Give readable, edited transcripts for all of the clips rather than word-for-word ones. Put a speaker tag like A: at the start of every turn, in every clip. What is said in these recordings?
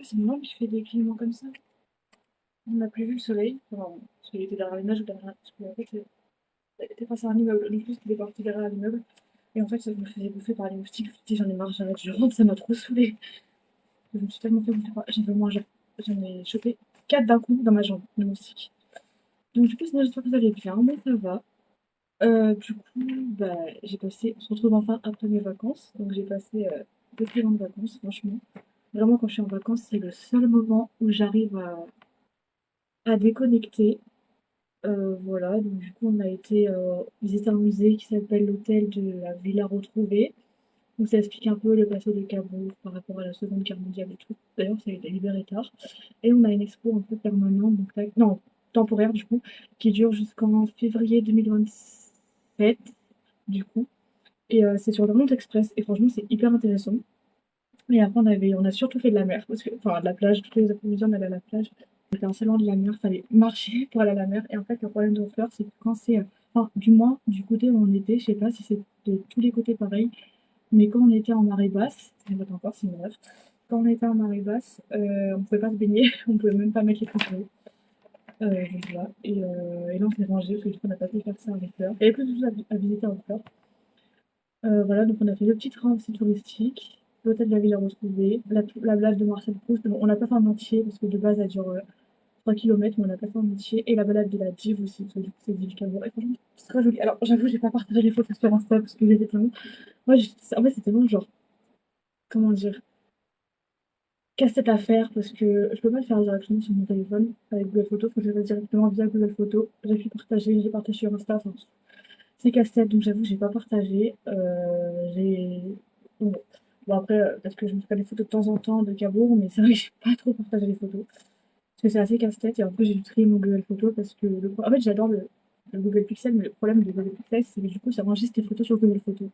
A: c'est normal qu'il fait des clignements comme ça. On n'a plus vu le soleil. Enfin, parce qu'il était derrière les nuages ou derrière. Parce qu'en fait, il était face à un immeuble. Donc, juste qu'il est parti derrière l'immeuble. Et en fait, ça me faisait bouffer par les moustiques. Je me suis dit, j'en ai marre, j'arrête, je rentre, ça m'a trop saoulée. Je me suis tellement fait bouffer par. J'ai fait moi, j'en ai chopé 4 d'un coup dans ma jambe, de moustiques. Donc, du coup, sinon, j'espère que vous allez bien. Moi, ça va. Du coup, bah, j'ai passé. On se retrouve enfin après mes vacances. Donc, j'ai passé deux très grandes vacances, franchement. Vraiment, quand je suis en vacances, c'est le seul moment où j'arrive à déconnecter. Voilà, donc du coup, on a été visiter un musée qui s'appelle l'hôtel de la Villa Retrouvée. Donc, ça explique un peu le passé de Cabourg par rapport à la Seconde Guerre mondiale et tout. D'ailleurs, ça a été libéré tard. Et on a une expo un peu permanente, donc non, temporaire du coup, qui dure jusqu'en février 2027, du coup. Et c'est sur le Monde Express. Et franchement, c'est hyper intéressant. Et après, on a surtout fait de la mer, parce que, enfin, de la plage, tous les après-midi, on allait à la plage. C'était un salon de la mer, fallait marcher pour aller à la mer. Et en fait, le problème de Honfleur, c'est que quand c'est, enfin, du moins, du côté où on était, je sais pas si c'est de tous les côtés pareil, mais quand on était en marée basse, ça va encore, c'est une heure. Quand on était en marée basse, on pouvait pas se baigner, on pouvait même pas mettre les couteaux. Donc voilà. Et là, on s'est rangé, parce que du coup, on n'a pas pu faire ça avec Honfleur. Il y avait plus de choses à visiter à Honfleur. Voilà, donc on a fait le petit train aussi touristique, l'hôtel de la Villa Retrouvée, la plage de Marcel Proust. Bon, on l'a pas fait en entier parce que de base elle dure 3 km, mais on l'a pas fait en entier. Et la balade de la Dive aussi, parce que du coup c'est l'île Cabourg. Et franchement, c'est très joli. Alors j'avoue, j'ai pas partagé les photos sur Insta parce que j'étais tellement. Moi, en fait, c'était vraiment genre, comment dire, casse-tête à faire parce que je peux pas le faire directement sur mon téléphone avec Google Photos, faut que je le fasse directement via Google Photos. J'ai partagé sur Insta, enfin, c'est casse-tête, donc j'avoue, j'ai pas partagé. Bon, bon, après, peut-être que je me fais des photos de temps en temps de Cabourg, mais c'est vrai que j'ai pas trop partagé les photos. Parce que c'est assez casse-tête, et en plus, j'ai dû trier mon Google Photos parce que en fait, j'adore le Google Pixel, mais le problème de Google Pixel, c'est que du coup, ça enregistre tes photos sur Google Photos.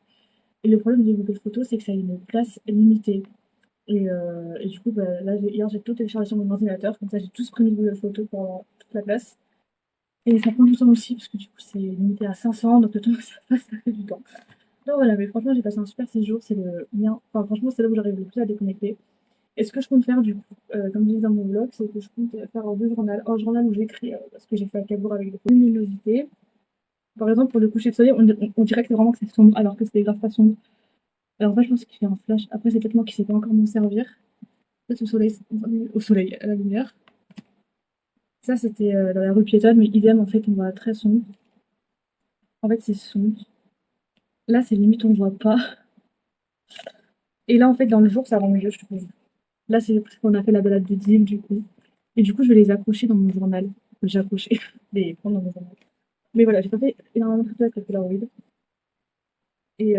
A: Et le problème de Google Photos, c'est que ça a une place limitée. Et du coup, bah, là, hier, j'ai tout téléchargé sur mon ordinateur, comme ça, j'ai tout supprimé de Google Photos pour avoir toute la place. Et ça prend du temps aussi, parce que du coup, c'est limité à 500, donc le temps que ça passe, ça fait du temps. Non, voilà, mais franchement, j'ai passé un super séjour. C'est le mien. Enfin, franchement, c'est là où j'arrive le plus à déconnecter. Et ce que je compte faire, du coup, comme je dis dans mon vlog, c'est que je compte faire deux journaux. Un journal où j'écris ce que j'ai fait à Cabourg avec des luminosité. Par exemple, pour le coucher de soleil, on dirait que c'est vraiment que c'est sombre, alors que c'était grave pas sombre. Alors, en fait, je pense qu'il fait un flash. Après, c'est peut-être moi qui sais pas encore m'en servir. Peut-être au soleil, à la lumière. Ça, c'était dans la rue piétonne, mais idem, en fait, on voit très sombre. En fait, c'est sombre. Là, c'est limite, on voit pas. Et là, en fait, dans le jour, ça rend mieux, je trouve. Là, c'est parce qu'on a fait la balade de Deal, du coup. Et du coup, je vais les accrocher dans mon journal. J'ai accroché, les prendre dans mon journal. Mais voilà, j'ai pas fait énormément de photos avec la Polaroid. Et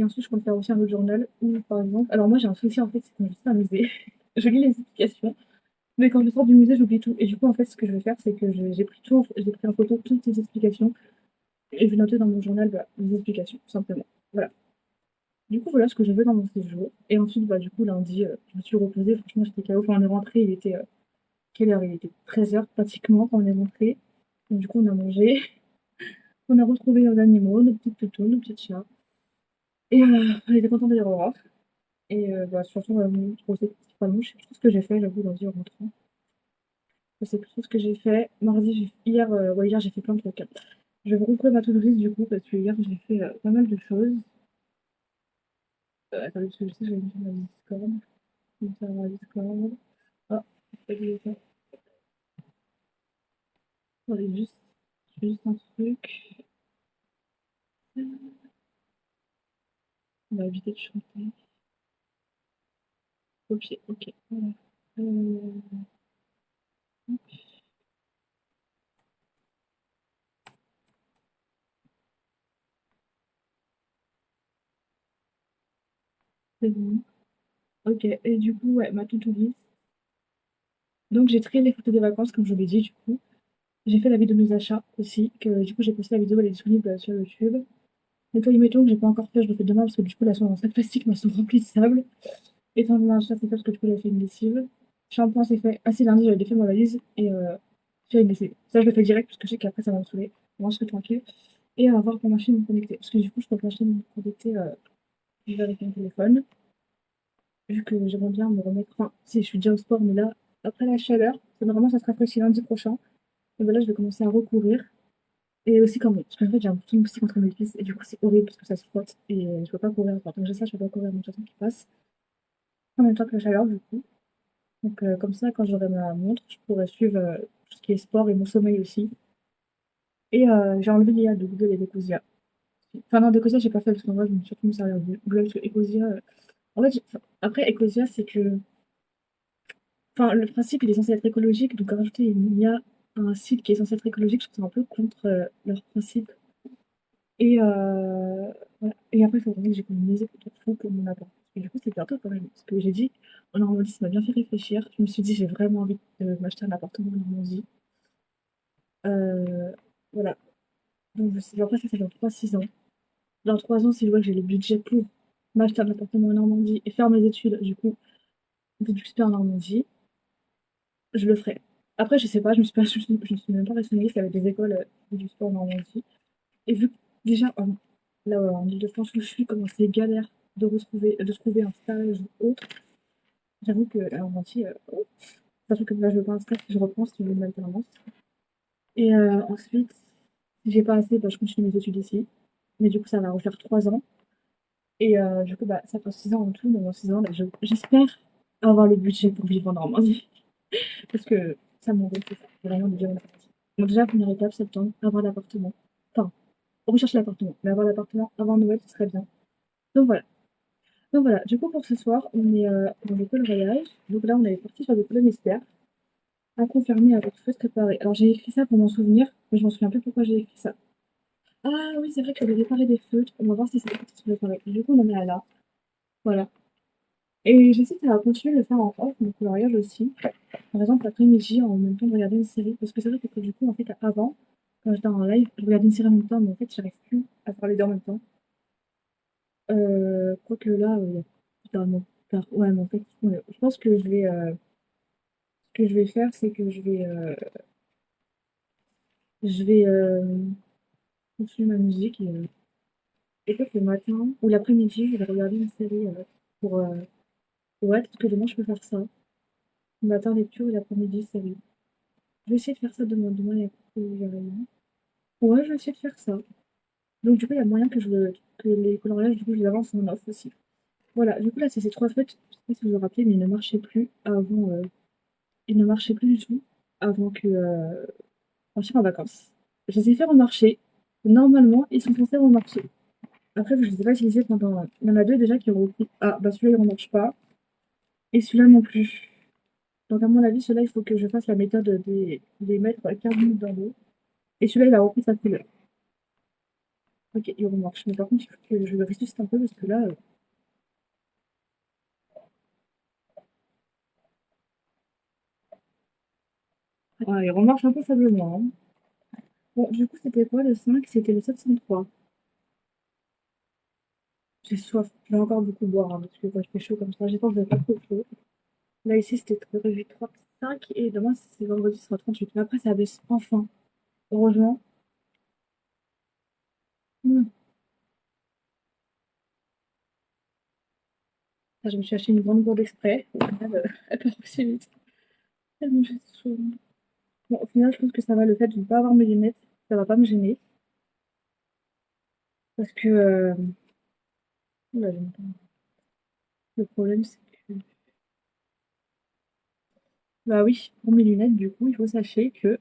A: ensuite, je compte faire aussi un autre journal où, par exemple. Alors, moi, j'ai un souci, en fait, c'est quand je visite un musée. Je lis les explications. Mais quand je sors du musée, j'oublie tout. Et du coup, en fait, ce que je vais faire, c'est que j'ai pris tout, j'ai pris en photo toutes les explications. Et je vais noter dans mon journal bah, les explications, tout simplement. Voilà. Du coup, voilà ce que je veux dans mon séjour. Et ensuite, bah, du coup, lundi, je me suis reposée. Franchement, j'étais KO. Quand on est rentré, il était quelle heure? Il était 13h pratiquement quand on est rentré. Donc, du coup, on a mangé, on a retrouvé nos animaux, nos petites toutous, nos petits chats. Et on était contents de les revoir. Et bah, surtout, je sais principalement, je sais plus trop ce que j'ai fait, j'avoue, lundi en rentrant. Je sais plus trop ce que j'ai fait. Mardi, hier, ouais, hier, j'ai fait plein de trucs. Je vais vous rouvrir ma to-do list du coup, parce que hier, j'ai fait pas mal de choses. Attendez, parce que je sais que j'avais mis sur ma Discord. Je vais faire ma Discord. Ah, j'ai pas oublié ça. Attendez, juste un truc. On va éviter de chanter. Copier, ok. Voilà. Euh, c'est bon. Ok, et du coup, ouais, ma to-do list. Donc, j'ai trié les photos des vacances, comme je l'ai dit, du coup. J'ai fait la vidéo de mes achats aussi, que du coup, j'ai posté la vidéo, elle est disponible sur YouTube. Nettoyer mes ongles, que j'ai pas encore fait, je le fais demain parce que du coup, là, elles sont en sac plastique, mais elles sont remplies de sable. Étendre l'achat, c'est fait parce que du coup, j'ai fait une lessive. Shampoing, c'est fait. Ah, si, lundi, j'avais défait ma valise et fait une lessive. Ça, je le fais direct parce que je sais qu'après, ça va me saouler. Moi, je serai tranquille. Et avoir pour ma chaîne connectée. Parce que du coup, je peux pas acheter une connectée avec mon téléphone. vu que j'aimerais bien me remettre. Enfin, si je suis déjà au sport, mais là, après la chaleur, normalement ça se rafraîchit lundi prochain. Et ben là, je vais commencer à recourir. Et aussi, comme, parce qu'en fait, j'ai un bouton de moustique entre mes cuisses, et du coup, c'est horrible parce que ça se frotte, et je peux pas courir. Enfin, tant que j'ai ça, je peux pas courir, donc j'attends qu'il passe. En même temps que la chaleur, du coup. Donc, comme ça, quand j'aurai ma montre, je pourrai suivre tout ce qui est sport et mon sommeil aussi. Et j'ai enlevé l'IA de Google et d'Ecosia. Enfin, non, d'Ecosia, j'ai pas fait parce qu'en vrai, je me suis surtout mis servir de Google parce que Ecosia. En fait, enfin, après, Ecosia, c'est que. Enfin, le principe, il est censé être écologique, donc rajouter une IA à un site qui est censé être écologique, je trouve ça un peu contre leur principe. Et, voilà. Et après, il faut vraiment que j'économise de fou pour mon appart. Et du coup, c'est bientôt quand même. Parce que j'ai dit, en Normandie, ça m'a bien fait réfléchir. Je me suis dit, j'ai vraiment envie de m'acheter un appartement en Normandie. Euh, voilà. Donc, après, ça fait dans 3 6 ans. Dans 3 ans, si je vois que j'ai le budget pour m'acheter un appartement en Normandie et faire mes études, du coup, du super en Normandie, je le ferai. Après, je sais pas, je me suis même pas renseignée s'il y avait des écoles du sport en Normandie. Et vu que déjà, là, en Ile-de-France où je suis, comment c'est galère de trouver un stage ou autre, j'avoue que la Normandie, oh, sachant que là, je veux pas un stage, je reprends si je veux une alternance. Et ensuite, si j'ai pas assez, bah, je continue mes études ici. Mais du coup, ça va refaire 3 ans. Et du coup, bah, ça fait 6 ans en tout. Donc, dans 6 ans, là, j'espère avoir le budget pour vivre en Normandie. Parce que ça m'embête, c'est ça. Vraiment de vivre en Normandie. Donc, déjà, première étape, septembre, avoir l'appartement. Enfin, rechercher l'appartement. Mais avoir l'appartement avant Noël, ce serait bien. Donc, voilà. Donc, voilà. Du coup, pour ce soir, on est dans le coloriage. Donc, là, on est parti sur des couleurs mystères à confirmer avec feu préparé. Alors, j'ai écrit ça pour m'en souvenir, mais je m'en souviens plus pourquoi j'ai écrit ça. Ah oui, c'est vrai que j'avais réparé des feutres. On va voir si c'est des feutres qui sont réparés. Du coup, on en est à là. Voilà. Et j'hésite à continuer de le faire en off, mon coloriage aussi. Par exemple, l'après-midi, en même temps de regarder une série. Parce que c'est vrai que du coup, en fait, avant, quand j'étais en live, je regardais une série en même temps, mais en fait, j'arrive plus à faire les deux en même temps. Quoique là, il y a littéralement ouais, mais en fait, ouais, je pense que ce que je vais faire, c'est que je vais continuer ma musique et peut-être le matin ou l'après-midi, je vais regarder une série pour, ouais, peut-être que demain, je peux faire ça. Le matin, lecture et l'après-midi, série. Je vais essayer de faire ça demain, il y a j'ai rien. Ouais, je vais essayer de faire ça. Donc, du coup, il y a moyen que les coloriages, du coup, je les avance en off aussi. Voilà, du coup, là, c'est ces 3 feutres. Je sais pas si vous vous rappelez, mais ils ne marchaient plus avant. Ils ne marchaient plus du tout avant que partir en vacances. Je les ai fait remarcher. Normalement, ils sont censés remarcher. Après, je ne les ai pas utilisés pendant. Il y en a deux déjà qui ont repris. Ah, bah celui-là, il ne remarche pas. Et celui-là non plus. Donc, à mon avis, celui-là, il faut que je fasse la méthode des mettre 15 minutes dans l'eau. Et celui-là, il a repris sa couleur. Ok, il remarche. Mais par contre, il faut que je le ressuscite un peu parce que là. Ah, il remarche un peu faiblement, hein. Bon, du coup, c'était quoi le 5? C'était le 703. J'ai soif. Je vais encore beaucoup boire hein, parce que quand il fait chaud comme ça, j'ai peur de pas trop chaud. Là, ici, c'était prévu 35 et demain, c'est vendredi, ce sera 38. Mais après, ça baisse enfin. Heureusement. Hmm. Ah, je me suis acheté une grande gourde exprès. Au final, elle part aussi vite. Tellement j'ai chaud. Bon, au final, je pense que ça va. Le fait de ne pas avoir mes lunettes, ça va pas me gêner. Parce que oula, le problème, c'est que. Bah oui, pour mes lunettes, du coup, il faut sachez que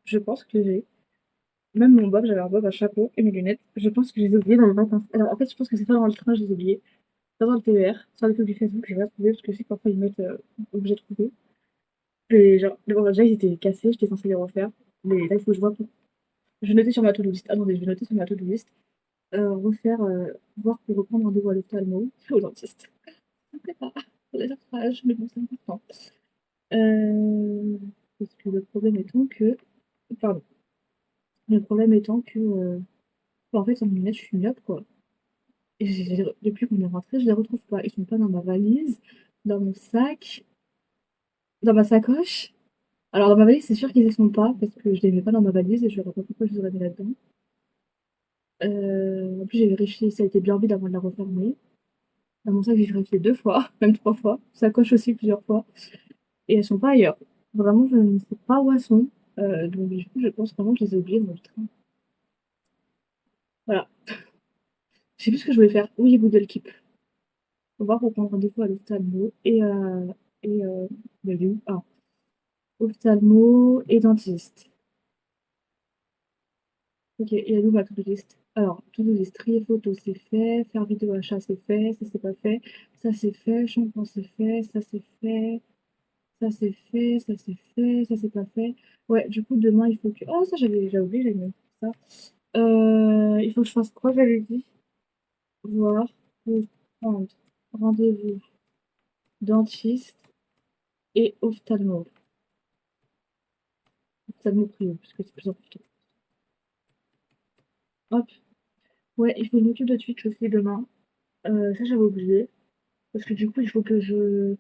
A: je pense que j'ai. Même mon bob, j'avais un bob à chapeau et mes lunettes, je pense que je les ai oubliées dans le matin. Alors en fait, je pense que c'est pas dans le train, je les ai oubliées. Pas dans le TER, sur les pubs du Facebook, je vais pas trouver parce que je sais que parfois ils mettent obligé de trouver. Et genre, bon, déjà ils étaient cassés, j'étais censée les refaire. Mais là, il faut que je vois. Je vais noter sur ma to-do list. Attendez, je vais noter sur ma to-do list. Refaire, voir pour reprendre rendez-vous à l'ophtalmo, au dentiste. Ça me plaît pas. Pour les rattrapages, mais bon, c'est important. Parce que le problème étant que. Pardon. Le problème étant que. En fait, sans mes lunettes, je suis myope, quoi. Et depuis qu'on est rentré, je les retrouve pas. Ils sont pas dans ma valise, dans mon sac, dans ma sacoche. Alors, dans ma valise, c'est sûr qu'ils y sont pas, parce que je les mets pas dans ma valise et je ne vois pas pourquoi je les aurais mis là-dedans. En plus, j'ai vérifié si elle était bien vide avant de la refermer. Dans mon sac, j'ai vérifié 2 fois, même 3 fois. Ça coche aussi plusieurs fois et elles sont pas ailleurs. Vraiment, je ne sais pas où elles sont, donc du coup, je pense vraiment que je les ai oubliées dans le train. Voilà. Je sais plus ce que je voulais faire. Oui, Google Keep. Faut voir pour prendre rendez-vous à l'ophtalmo et bah, il est où? Ah, ophtalmo et dentiste. OK, et elle où ma to-do list? Alors, to-do list, trier photos, c'est fait. Faire vidéo achat, c'est fait. Ça, c'est pas fait. Ça, c'est fait. Shampoing, c'est fait. Ça, c'est fait. Ça, c'est fait. Ça, c'est fait. Ça, c'est pas fait. Ouais, du coup, demain, il faut que... Oh, ça, j'avais déjà oublié, j'avais mis ça. Il faut que je fasse quoi, j'avais dit? Voir pour prendre rendez-vous dentiste et ophtalmo. Ophtalmo prio, parce que c'est plus important. Hop. Ouais, il faut que je m'occupe de Twitch aussi demain. Ça, j'avais oublié. Parce que du coup, il faut que je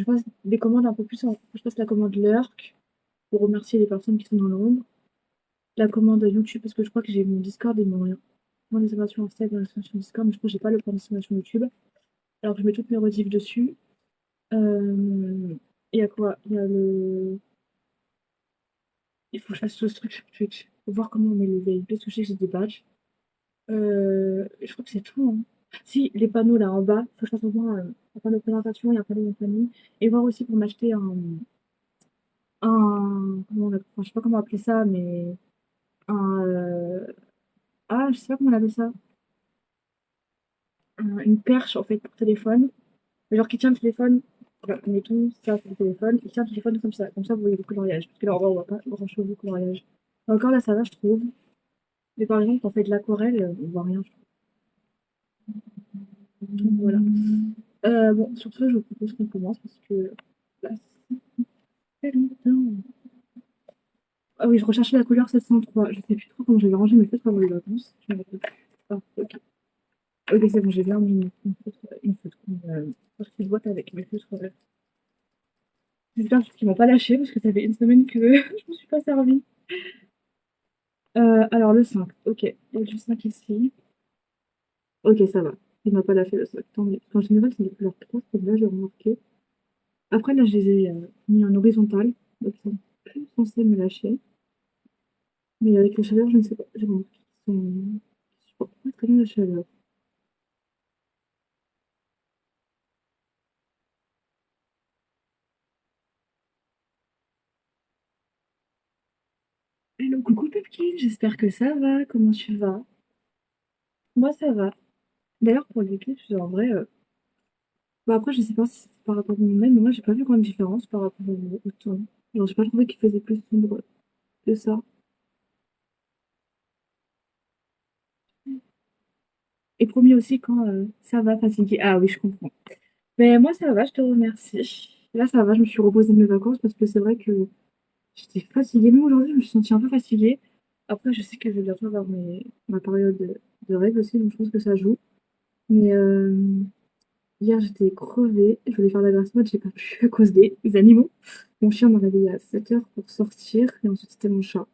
A: fasse des commandes un peu plus. Je fasse la commande Lurk pour remercier les personnes qui sont dans l'ombre. La commande YouTube, parce que je crois que j'ai mon Discord et mon réservation Insta et mon réservation Discord, mais je crois que j'ai pas le point d'estimation YouTube. Alors que je mets toutes mes rediffs dessus. Il y a quoi? Il y a le. Il faut que je fasse tout ce truc sur Twitch. Faut voir comment on met le VIP, parce que je sais que j'ai des badges. Je crois que c'est tout, hein. Si, les panneaux là en bas, faut que je fasse au moins un panneau de présentation et un panneau de famille. Et voir aussi pour m'acheter enfin, je sais pas comment appeler ça, mais un. Je sais pas comment on appelle ça. Une perche en fait pour téléphone. Genre qui tient le téléphone. Genre, mettons, ça c'est le téléphone. Il tient le téléphone comme ça. Comme ça, vous voyez le coloriage. Parce que là, en bas, on voit pas grand chose du coloriage. Encore là, ça va, je trouve. Mais par exemple, quand on fait de l'aquarelle, on voit rien. Donc, voilà. Bon, sur ce, je vous propose qu'on commence parce que là, ça fait longtemps. Ah oui, je recherchais la couleur 703. Je sais plus trop comment j'avais rangé mes feutres avant les vacances. Je me rappelle plus. Ah, ok. Ok, c'est bon, j'ai bien mis une sortie de boîte avec mes feutres. J'espère qu'ils m'ont pas lâché parce que ça fait une semaine que je me suis pas servie. Alors, le 5, ok. Il y a du 5 ici. Ok, ça va. Il m'a pas lâché le 5. Tant mieux. En général, c'est des couleurs trop, là, j'ai remarqué. Après, là, je les ai mis en horizontal. Donc, ils sont plus censés me lâcher. Mais avec la chaleur, je ne sais pas. J'ai remarqué qu'ils supportent pas très bien la chaleur. Hello, coucou Pepkin, j'espère que ça va. Comment tu vas? Moi, ça va. D'ailleurs, pour les clips, en vrai, bah après, je sais pas si c'est par rapport à moi-même, mais moi, j'ai pas vu grande différence par rapport au ton. Genre, j'ai pas trouvé qu'il faisait plus sombre que ça. Et promis aussi quand ça va fatiguer. Ah oui, je comprends. Mais moi, ça va, je te remercie. Là, ça va, je me suis reposée de mes vacances parce que c'est vrai que j'étais fatiguée. Même aujourd'hui, je me suis sentie un peu fatiguée. Après, je sais que je vais bientôt avoir ma période de règles aussi, donc je pense que ça joue. Mais hier, j'étais crevée. Je voulais faire la grasse mat, j'ai pas pu à cause des animaux. Mon chien m'a réveillée à 7 heures pour sortir et ensuite c'était mon chat.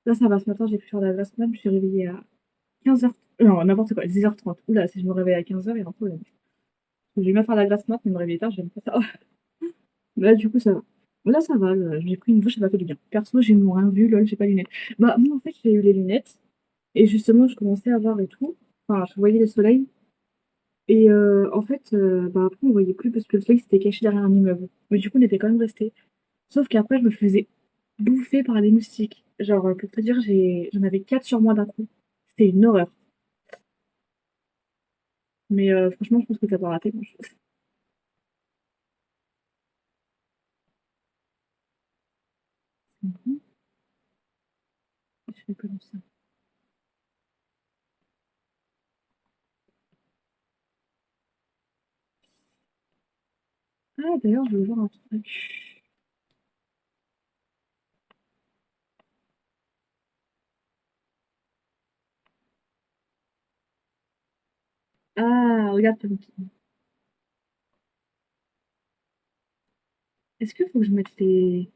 A: Là, ça va, ce matin, j'ai pu faire la grasse mat, je me suis réveillée à 15 heures. Non, n'importe quoi, 10h30. Oula, si je me réveille à 15 heures, il y a un problème. Je vais bien faire la grasse mat, mais me réveiller tard, j'aime pas ça. Là, du coup, ça va. Là, ça va, j'ai pris une douche, ça m'a fait du bien. Perso, j'ai mon rien vu, lol, j'ai pas de lunettes. Bah, moi, en fait, j'ai eu les lunettes, et justement, je commençais à voir et tout. Enfin, je voyais le soleil, et en fait, bah, après, on voyait plus parce que le soleil s'était caché derrière un immeuble. Mais du coup, on était quand même resté. Sauf qu'après, je me faisais bouffer par les moustiques. Genre, pour te dire, j'en avais 4 sur moi d'un coup. C'était une horreur. Mais franchement, je pense que t'as pas raté grand-chose. Mhm. Je fais comme ça. Ah, d'ailleurs, je veux voir un truc. Ah, regarde, est-ce qu'il faut que je mette les...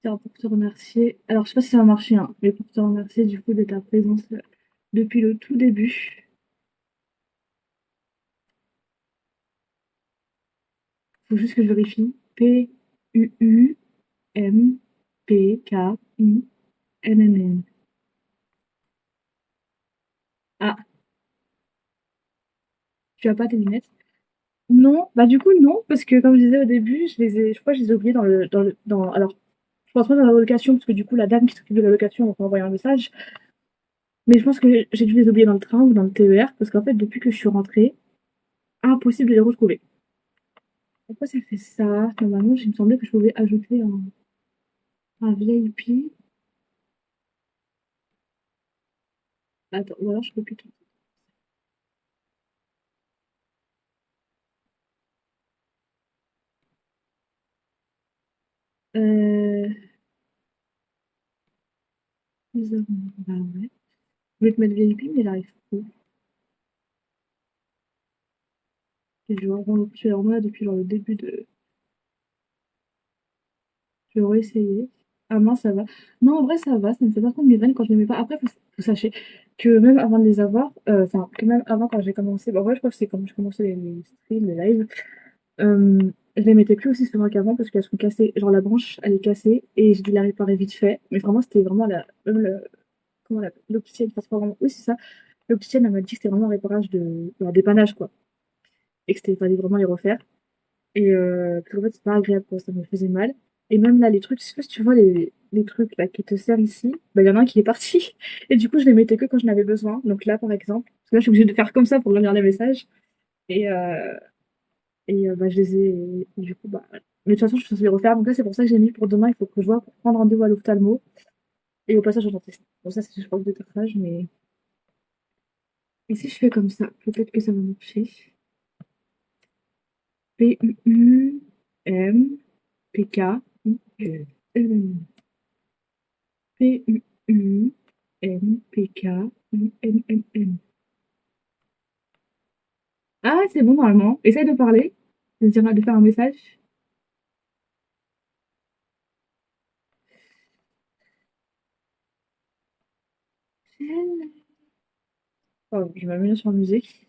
A: faire pour te remercier. Alors, je sais pas si ça va marcher, hein, mais pour te remercier du coup de ta présence depuis le tout début. Faut juste que je vérifie. P-U-U-M-P-K-I-N-N-N. Ah, tu as pas tes lunettes? Non, bah du coup non, parce que comme je disais au début, je crois que je les ai oubliées alors, je pense pas dans la location, parce que du coup la dame qui s'occupe de la location m'a envoyé un message, mais je pense que j'ai dû les oublier dans le train ou dans le TER, parce qu'en fait depuis que je suis rentrée, impossible de les retrouver. Pourquoi ça fait ça? Normalement, il me semblait que je pouvais ajouter un VIP. Attends, ou alors je peux plus tout. Euh, bah ouais. Je vais te mettre VIP, mais j'arrive pas. Et je vais vraiment là depuis genre le début de. Je vais réessayer. Ah mince, ça va. Non, en vrai, ça va. Ça me fait pas trop de migraine quand je les mets pas. Après, faut sachez que même avant de les avoir, enfin, que même avant quand j'ai commencé, bah, en vrai, je crois que c'est quand je commençais les streams, les lives, je les mettais plus aussi souvent qu'avant parce qu'elles sont cassées. Genre, la branche, elle est cassée et j'ai dû la réparer vite fait. Mais vraiment, c'était vraiment même comment l'opticienne, enfin, c'est pas vraiment, oui, c'est ça. L'opticienne, elle m'a dit que c'était vraiment un réparage bah, dépannage, quoi. Et que c'était, fallait vraiment les refaire. Et parce qu'en fait, c'est pas agréable, quoi, ça me faisait mal. Et même là, les trucs, je sais pas si tu vois les trucs là qui te servent ici, bah, il y en a un qui est parti. Et du coup, je les mettais que quand j'en avais besoin. Donc là, par exemple, parce que là, je suis obligée de faire comme ça pour relire les messages. Et, bah, je les ai. Et du coup, bah. Mais de toute façon, je suis censée les refaire. Donc là, c'est pour ça que j'ai mis pour demain. Il faut que je vois pour prendre rendez-vous à l'ophtalmo. Et au passage, au dentiste. Bon, ça, c'est je crois que de tartrage, mais. Et si je fais comme ça, peut-être que ça va marcher. P-U-U-M-P-K-I-N. P-U-U-M-P-K-I-N-N-N. Ah, c'est bon normalement. Essaye de parler. De faire un message. Oh, je vais mettre sur la musique.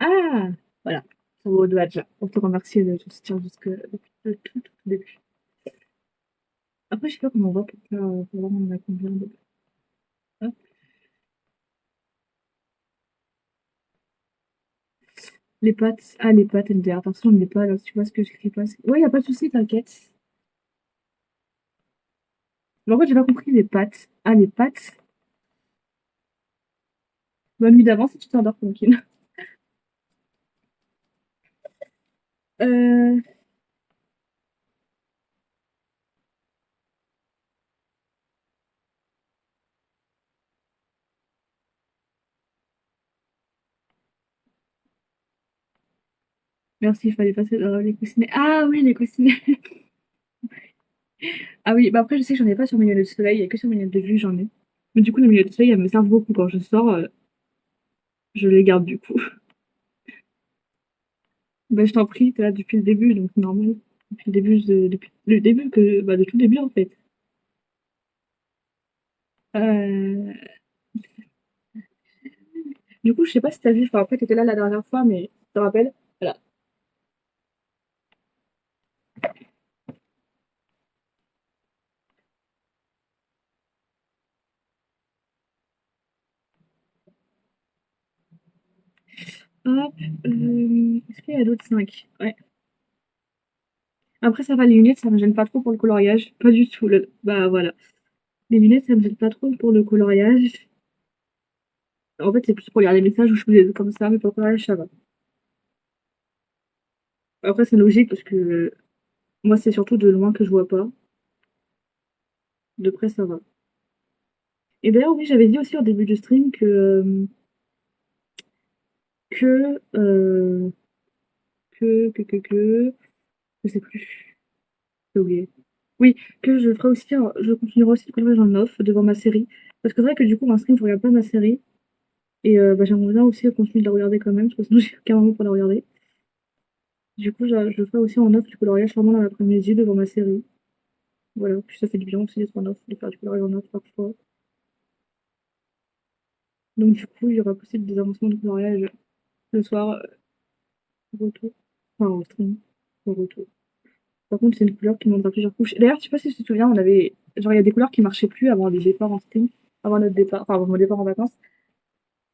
A: Ah, voilà. Ça vaut deux déjà. Pour te remercier de tout soutien depuis tout le début. Après, je sais pas comment on va pour voir on a combien de. Hop. Les pattes. Ah, les pattes, MDR. Parce qu'on n'est pas là. Tu vois ce que je crie pas. Ouais, y a pas de souci, t'inquiète. Mais en fait, j'ai pas compris les pattes. Ah, les pattes. Bonne nuit d'avance si tu t'endors tranquille. Euh, Merci, il fallait passer dans les coussinets. Ah oui, les coussinets. Ah oui, bah après, je sais que j'en ai pas sur mes lunettes de soleil, il y a que sur mes lunettes de vue, j'en ai. Mais du coup, les lunettes de soleil, elles me servent beaucoup. Quand je sors, je les garde du coup. Bah, je t'en prie, t'es là depuis le début, donc normal. Depuis le début bah, de tout début en fait. Euh, Du coup, je sais pas si t'as vu, enfin après, t'étais là la dernière fois, mais je te rappelle. Voilà. Hop, est-ce qu'il y a d'autres 5? Ouais. Après, ça va, les lunettes, ça me gêne pas trop pour le coloriage. Pas du tout. Bah voilà. Les lunettes, ça me gêne pas trop pour le coloriage. En fait, c'est plus pour lire les messages où je fais des comme ça, mais pour le coloriage, ça va. Après, c'est logique parce que moi, c'est surtout de loin que je vois pas. De près, ça va. Et d'ailleurs, oui, j'avais dit aussi au début du stream que, euh, je sais plus, j'ai oublié. Oui, que je ferai aussi, je continuerai aussi le coloriage en off devant ma série. Parce que c'est vrai que du coup, en stream, je regarde pas ma série. Et bah, j'aimerais bien aussi continuer de la regarder quand même, parce que sinon, j'ai aucun moment pour la regarder. Du coup, je ferai aussi en off le coloriage sûrement dans l'après-midi devant ma série. Voilà, puis ça fait du bien aussi d'être en off, de faire du coloriage en off parfois. Donc du coup, il y aura possible des avancements de coloriage le soir, au retour. Enfin, en stream, au retour. Par contre, c'est une couleur qui demandera plusieurs couches. D'ailleurs, je sais pas si tu te souviens, on avait... Genre, il y a des couleurs qui marchaient plus avant les départs en stream, avant notre départ, enfin, avant mon départ en vacances.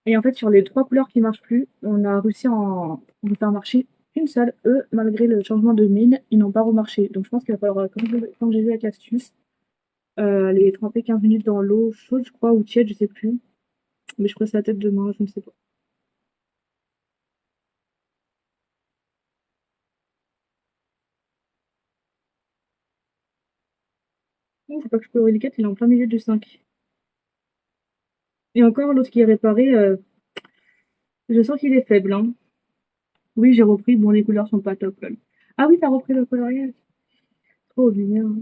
A: Et en fait, sur les 3 couleurs qui marchent plus, on a réussi à en faire marcher une seule. Eux, malgré le changement de mine, ils n'ont pas remarché. Donc je pense qu'il va falloir, comme j'ai vu avec l'astuce, les tremper 15 minutes dans l'eau chaude, je crois, ou tiède, je sais plus. Mais je ferai ça peut-être demain, je ne sais pas. Non, faut pas que je colorie les 4, il est en plein milieu du 5. Et encore, l'autre qui est réparé, je sens qu'il est faible, hein. Oui, j'ai repris. Bon, les couleurs sont pas top, là. Ah oui, t'as repris le coloriage. Trop bien.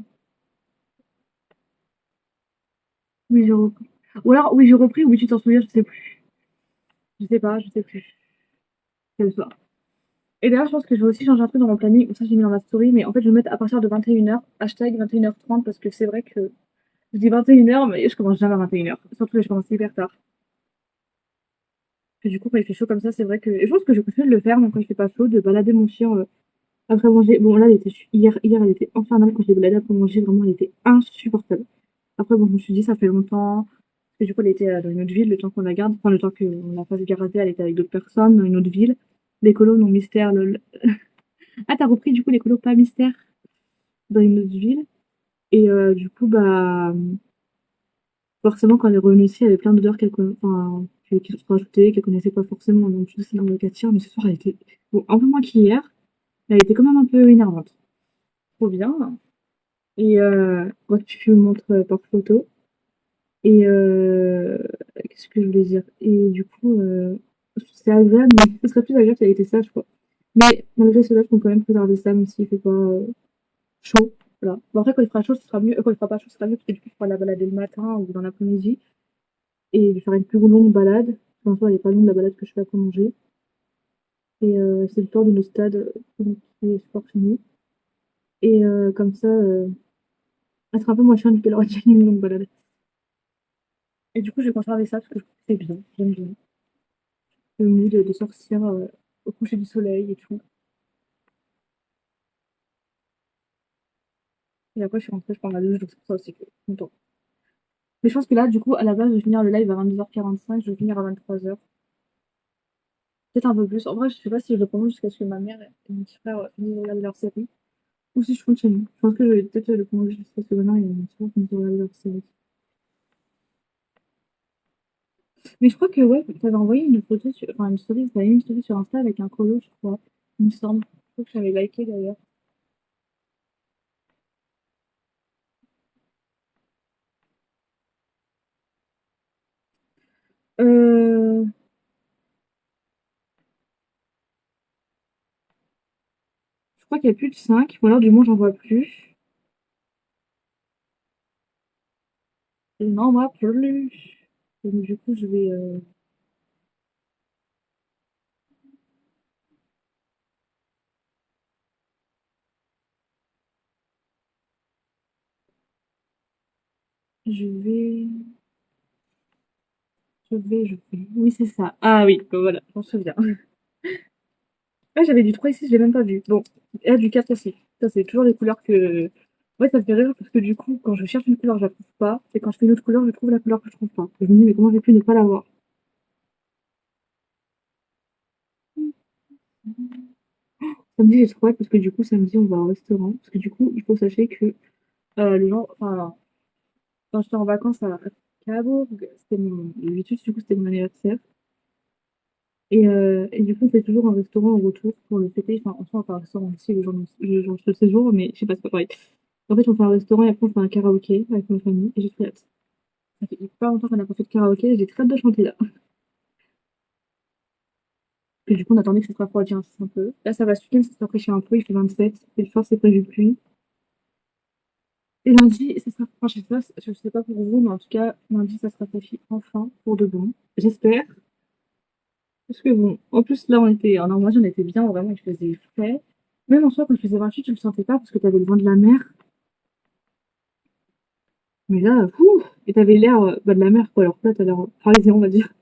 A: Oui, j'ai repris. Ou alors, oui, j'ai repris, oui, tu t'en souviens, je sais plus. Je sais pas, je sais plus. C'est le soir. Et d'ailleurs, je pense que je vais aussi changer un truc dans mon planning, ou ça j'ai mis dans ma story, mais en fait je vais mettre à partir de 21h, hashtag 21h30, parce que c'est vrai que je dis 21h, mais je commence jamais à 21h. Surtout que je commence hyper tard. Et du coup, quand il fait chaud comme ça, c'est vrai que. Et je pense que je continue de le faire, même quand il fait pas chaud, de balader mon chien après manger. Bon, là, hier, elle était infernale quand je l'ai baladée après manger, vraiment, elle était insupportable. Après, bon, je me suis dit, ça fait longtemps. Et du coup, elle était dans une autre ville, le temps qu'on la garde, enfin, le temps qu'on la fasse garder, elle était avec d'autres personnes dans une autre ville. Les colos, non mystère, lol. Ah, t'as repris du coup les colos pas mystère dans une autre ville. Et du coup, bah, forcément, quand elle est revenue ici, elle avait plein d'odeurs enfin, qui se sont rajoutées, qu'elle connaissait pas forcément. Donc, je me suis dit, c'est dans le cas de chien, mais ce soir, elle était, bon, un peu moins qu'hier. Elle était quand même un peu énervante. Trop bien. Et moi, tu me montres par photo. Et qu'est-ce que je voulais dire? Et du coup, c'est agréable, mais ce serait plus agréable si elle était sage, quoi. Mais malgré cela, je peux quand même préserver ça, même s'il fait pas chaud. Voilà. Bon, après, quand il fera chaud, ce sera mieux. Quand il fera pas chaud, ce sera mieux, parce que du coup, je pourrai la balader le matin ou dans l'après-midi et lui faire une plus longue balade. Enfin, en soi, elle est pas longue la balade que je fais après manger. Et c'est le tour de nos stades qui est sport chez nous. Et comme ça, elle sera un peu moins chiante qu'elle aurait dit une longue balade. Et du coup, je vais conserver ça parce que je trouve que c'est bien. J'aime bien le mood de sortir au coucher du soleil et tout. Et après, je suis rentrée, je prends ma douche, donc c'est pour ça aussi que je suis contente. Mais je pense que là, du coup, à la base, je vais finir le live à 22h45, je vais finir à 23h. Peut-être un peu plus. En vrai, je sais pas si je le prolonge jusqu'à ce que ma mère et mon petit frère finissent de regarder leur série. Ou si je continue. Je pense que je vais peut-être le prolonger jusqu'à ce que ma mère et mon petit frère finissent de regarder leur série. Mais je crois que, ouais, t'avais envoyé une photo, enfin une story, t'avais mis une story sur Insta avec un colo, je crois. Il me semble. Je crois que j'avais liké d'ailleurs. Euh, je crois qu'il y a plus de 5, ou alors du moins j'en vois plus. Je n'en vois plus. Donc, du coup, je vais, je vais. Oui, c'est ça. Ah oui, bah voilà, j'en souviens. Ah, j'avais du 3 ici, je l'ai même pas vu. Bon, et là, du 4 aussi. Ça, c'est toujours les couleurs que. Ouais, ça me fait rire parce que du coup, quand je cherche une couleur, je la trouve pas. Et quand je fais une autre couleur, je trouve la couleur que je trouve pas. Et je me dis, mais comment j'ai pu ne pas l'avoir? Samedi, j'ai trouvé parce que du coup, samedi, on va au restaurant. Parce que du coup, il faut sachez que le genre. Enfin, quand j'étais en vacances à Cabourg, c'était mon. Le 8 du coup, c'était mon anniversaire. Et du coup, on fait toujours un restaurant au retour pour le fêter. Enfin, on fait un restaurant aussi le jour de séjour, mais je sais pas, c'est pas pareil. En fait, on fait un restaurant et après, on fait un karaoké avec ma famille. Et j'ai très hâte. Ça fait pas longtemps qu'on n'a pas fait de karaoké. J'ai très hâte de chanter là. Et du coup, on attendait que ça se refroidisse un peu. Là, ça va ce week-end, ça se rafraîchit un peu. Il fait 27. Et le soir, c'est prévu pluie. Et lundi, ça sera. Enfin, je sais pas pour vous, mais en tout cas, lundi, ça se rafraîchit enfin pour de bon. J'espère. Parce que bon, en plus, là, en Normandie, on était bien, vraiment, il faisait frais. Même en soi, quand il faisait 28, tu le sentais pas parce que t'avais le vent de la mer. Mais là, fou! Et t'avais l'air bah, de la mer, quoi. Alors que là, t'as l'air parisien, on va dire.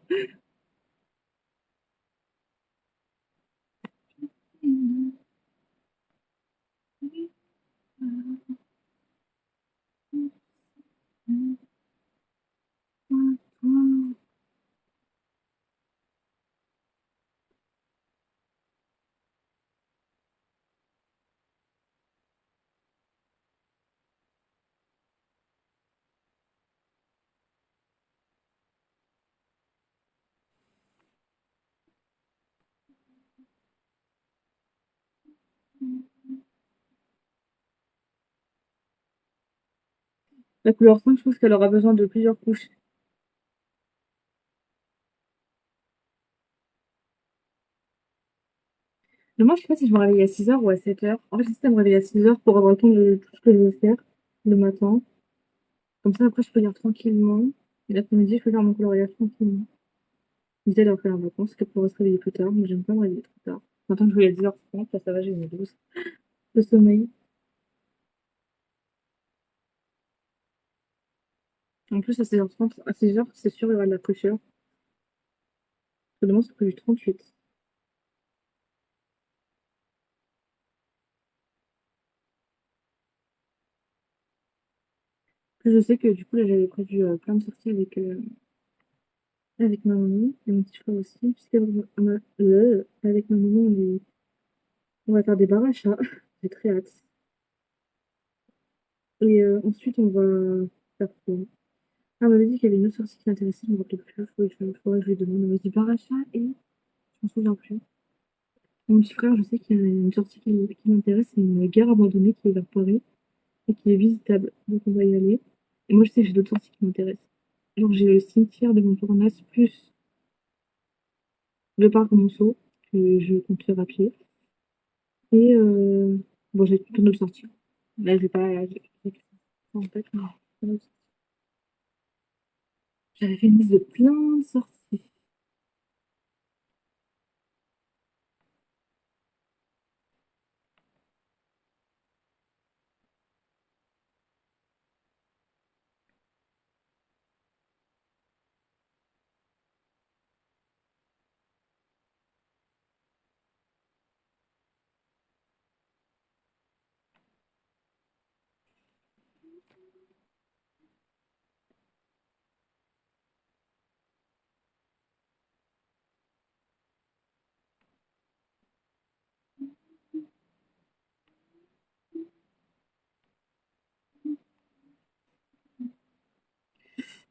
A: La couleur 5, je pense qu'elle aura besoin de plusieurs couches. Mais moi, je sais pas si je me réveille à 6 heures ou à 7 heures. En fait, j'essaie de me réveiller à 6 heures pour avoir le temps de tout ce que je veux faire le matin. Comme ça, après, je peux lire tranquillement. Et l'après-midi, je peux faire mon coloriage tranquillement. L'idée d'avoir fait en vacances, qu'elle pourrait se réveiller plus tard. Mais j'aime pas me réveiller trop tard. Maintenant que je réveille à 10h30, là, ça va, j'ai une dose de sommeil. En plus, à 16h30, à 6 heures, c'est sûr, il y aura de la fraîcheur. Demain, c'est prévu 38. Puis je sais que du coup, là, j'avais prévu plein de sorties avec ma maman et mon petit frère aussi. Avec ma maman, on va faire des bars à chat. J'ai très hâte. Et ensuite, on va faire quoi? Ah, on m'avait dit qu'il y avait une autre sortie qui m'intéressait, je me rappelle plus. Faudrait que je lui demande. On m'a dit bar à chat et je m'en souviens plus. Mon petit frère, je sais qu'il y a une sortie qui m'intéresse, c'est une gare abandonnée qui est vers Paris et qui est visitable. Donc on va y aller. Et moi, je sais que j'ai d'autres sorties qui m'intéressent. Genre, j'ai le cimetière de Montparnasse plus le parc Monceau que je compte faire à pied. Et bon, j'ai plein d'autres sorties. Là, je vais pas. J'ai en tête, mais j'avais fait une liste de plein de sorties.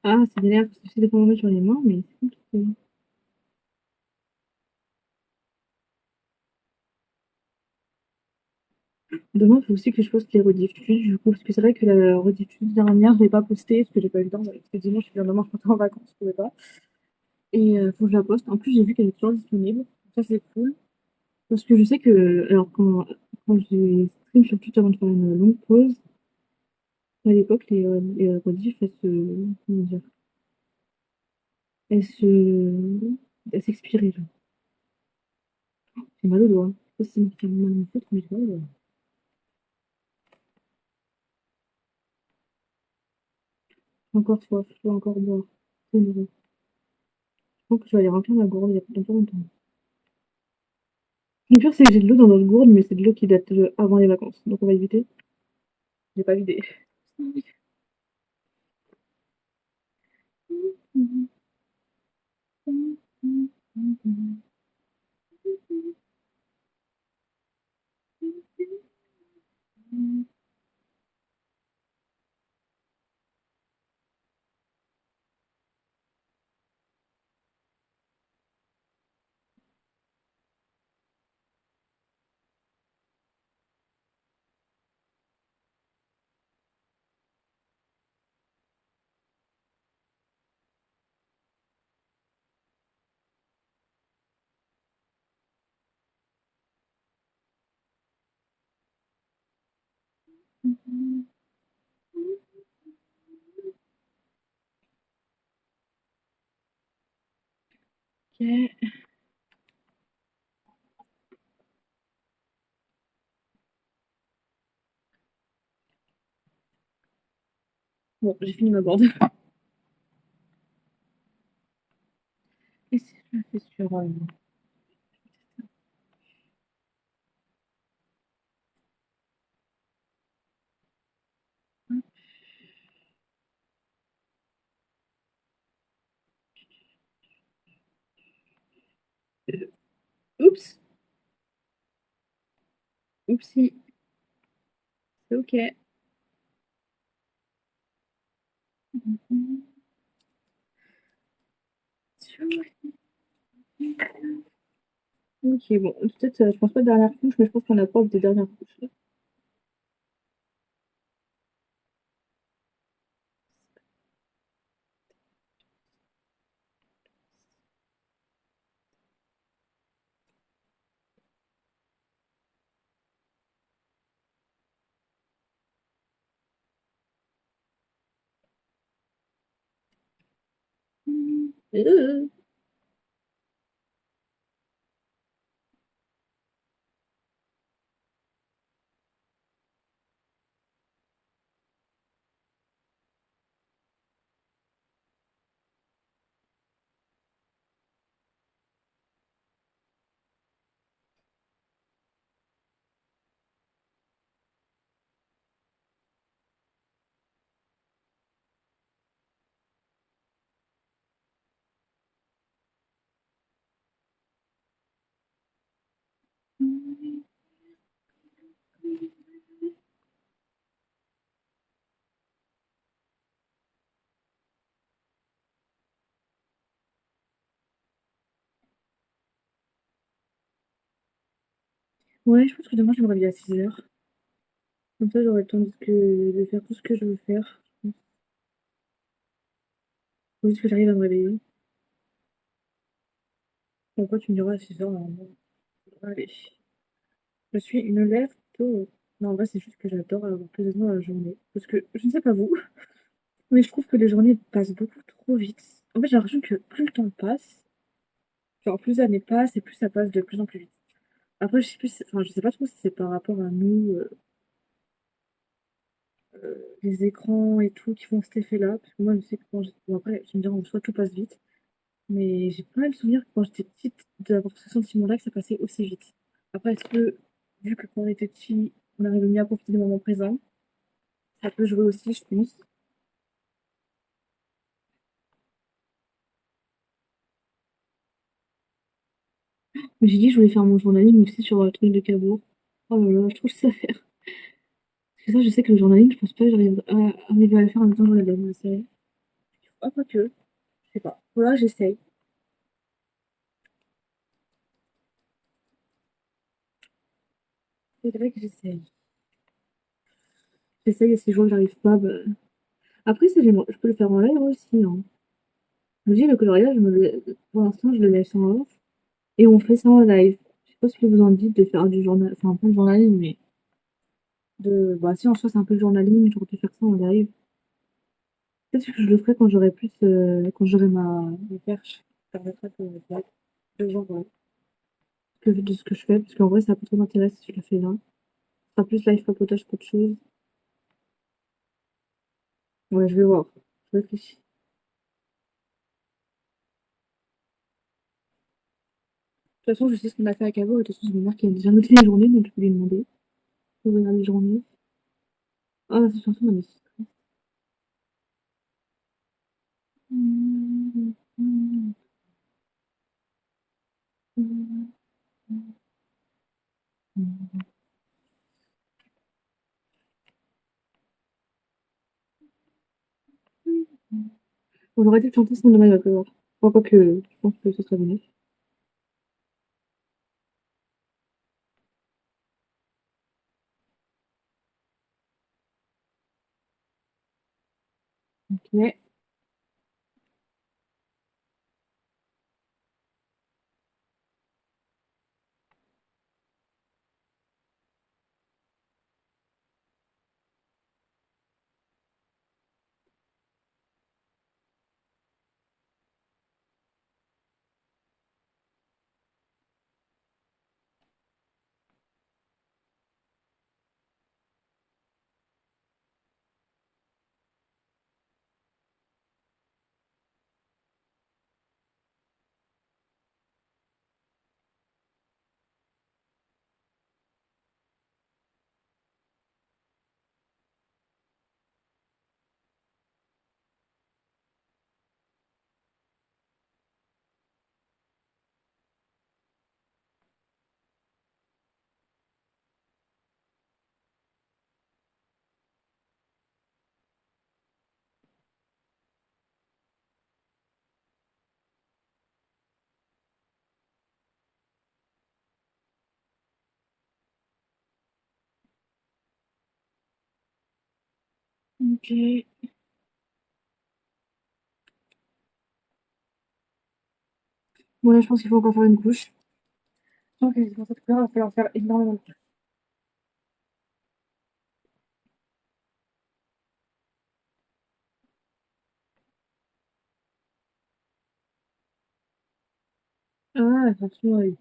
A: Ah, c'est galère parce que c'est des moments sur les mains, mais c'est compliqué. Demain, il faut aussi que je poste les rediffusions, du coup, parce que c'est vrai que la rediffusion dernière, je l'ai pas postée parce que j'ai pas eu le temps. Parce que dimanche, je viens demain, je partais en vacances, je pouvais pas. Et faut que je la poste. En plus, j'ai vu qu'elle est toujours disponible. Ça, c'est cool. Parce que je sais que, alors, quand j'ai stream sur Twitch avant de faire une longue pause, à l'époque, les rediff, comment dire, elles se, elles s'expiraient, genre. J'ai mal au doigt. Je sais pas si c'est mal à mon foutre, mais j'ai mal au doigt. J'ai encore soif, je dois encore boire. C'est vrai. Je pense que je vais aller remplir ma gourde il y a pas longtemps. Le pire, c'est que j'ai de l'eau dans notre gourde, mais c'est de l'eau qui date de avant les vacances. Donc on va éviter. J'ai pas vidé. Ok. Bon, j'ai fini ma board. Et si je le fais sur... Oups! Oupsie! C'est ok. Ok, bon, peut-être, je pense pas dernière couche, mais je pense qu'on approche des dernières couches. Euh. Ouais, je pense que demain, je me réveille à 6 heures. Comme ça, j'aurai le temps de faire tout ce que je veux faire. Faut juste que j'arrive à me réveiller. Pourquoi tu me diras à 6 heures normalement? Allez. Je suis une lèvre tôt. Non, en vrai, c'est juste que j'adore avoir plus de temps dans la journée. Parce que, je ne sais pas vous, mais je trouve que les journées passent beaucoup trop vite. En fait, j'ai l'impression que plus le temps passe, genre plus l'année passe et plus ça passe de plus en plus vite. Après, je sais plus, enfin, je sais pas trop si c'est par rapport à nous, les écrans et tout qui font cet effet-là. Parce que moi, je sais que quand j'étais... Bon, après, tu me diras, en soi, tout passe vite. Mais j'ai pas le souvenir que quand j'étais petite, d'avoir ce sentiment-là que ça passait aussi vite. Après, est-ce que, vu que quand on était petit, on arrive mieux à profiter des moments présents, ça peut jouer aussi, je pense. Mais j'ai dit que je voulais faire mon journaling aussi sur le truc de Cabourg. Oh là là, je trouve ça à faire. Parce que ça, je sais que le journaling, je pense pas que j'arrive à arriver à le faire en même temps que je regarde la série. Ah, quoique, je sais pas. Voilà, j'essaye. C'est vrai que j'essaye. J'essaye et si je vois que j'arrive pas, bah... Après, ça, je peux le faire en live aussi, hein. Je me dis, le coloriage, pour l'instant, je le laisse en off. Et on fait ça en live. Je sais pas ce que vous en dites de faire du journal, enfin, pas le journaling, mais bah, si en soi, c'est un peu le journaling, j'aurais pu faire ça en live. Peut-être que je le ferai quand j'aurai plus, quand j'aurai ma perche. Ça permettra de voir de ce que je fais, parce qu'en vrai, ça a pas trop d'intérêt si je le fais là. Ce sera plus live papotage qu'autre chose. Ouais, je vais voir. Je réfléchis. De toute façon, je sais ce qu'on a fait à Cabo, et de toute façon, j'ai ma mère qui a déjà noté les journées, donc je peux lui demander. Je vais regarder les journées. Ah, cette chanson, elle est... On aurait dû chanter son dommage à pleuvoir. Enfin, quoi que, je pense que ce serait bien. Ok. Ok. Bon, là, je pense qu'il faut encore faire une couche. Donc, pour cette couleur, il va falloir faire énormément de couches. Ah, franchement, oui.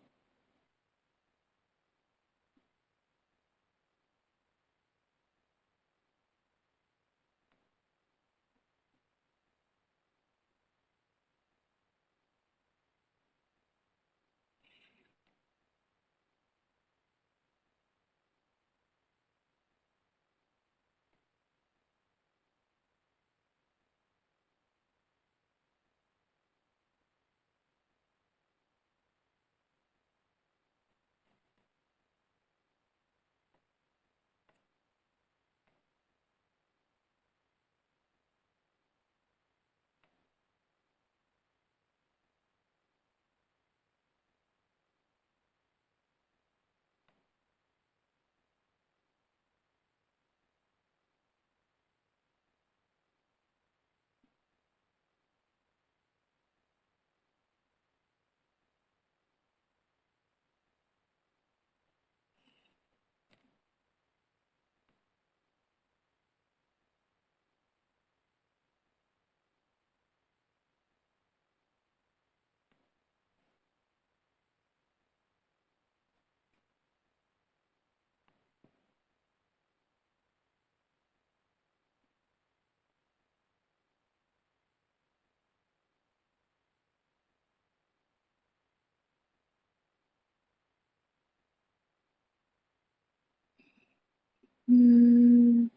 A: Hmm.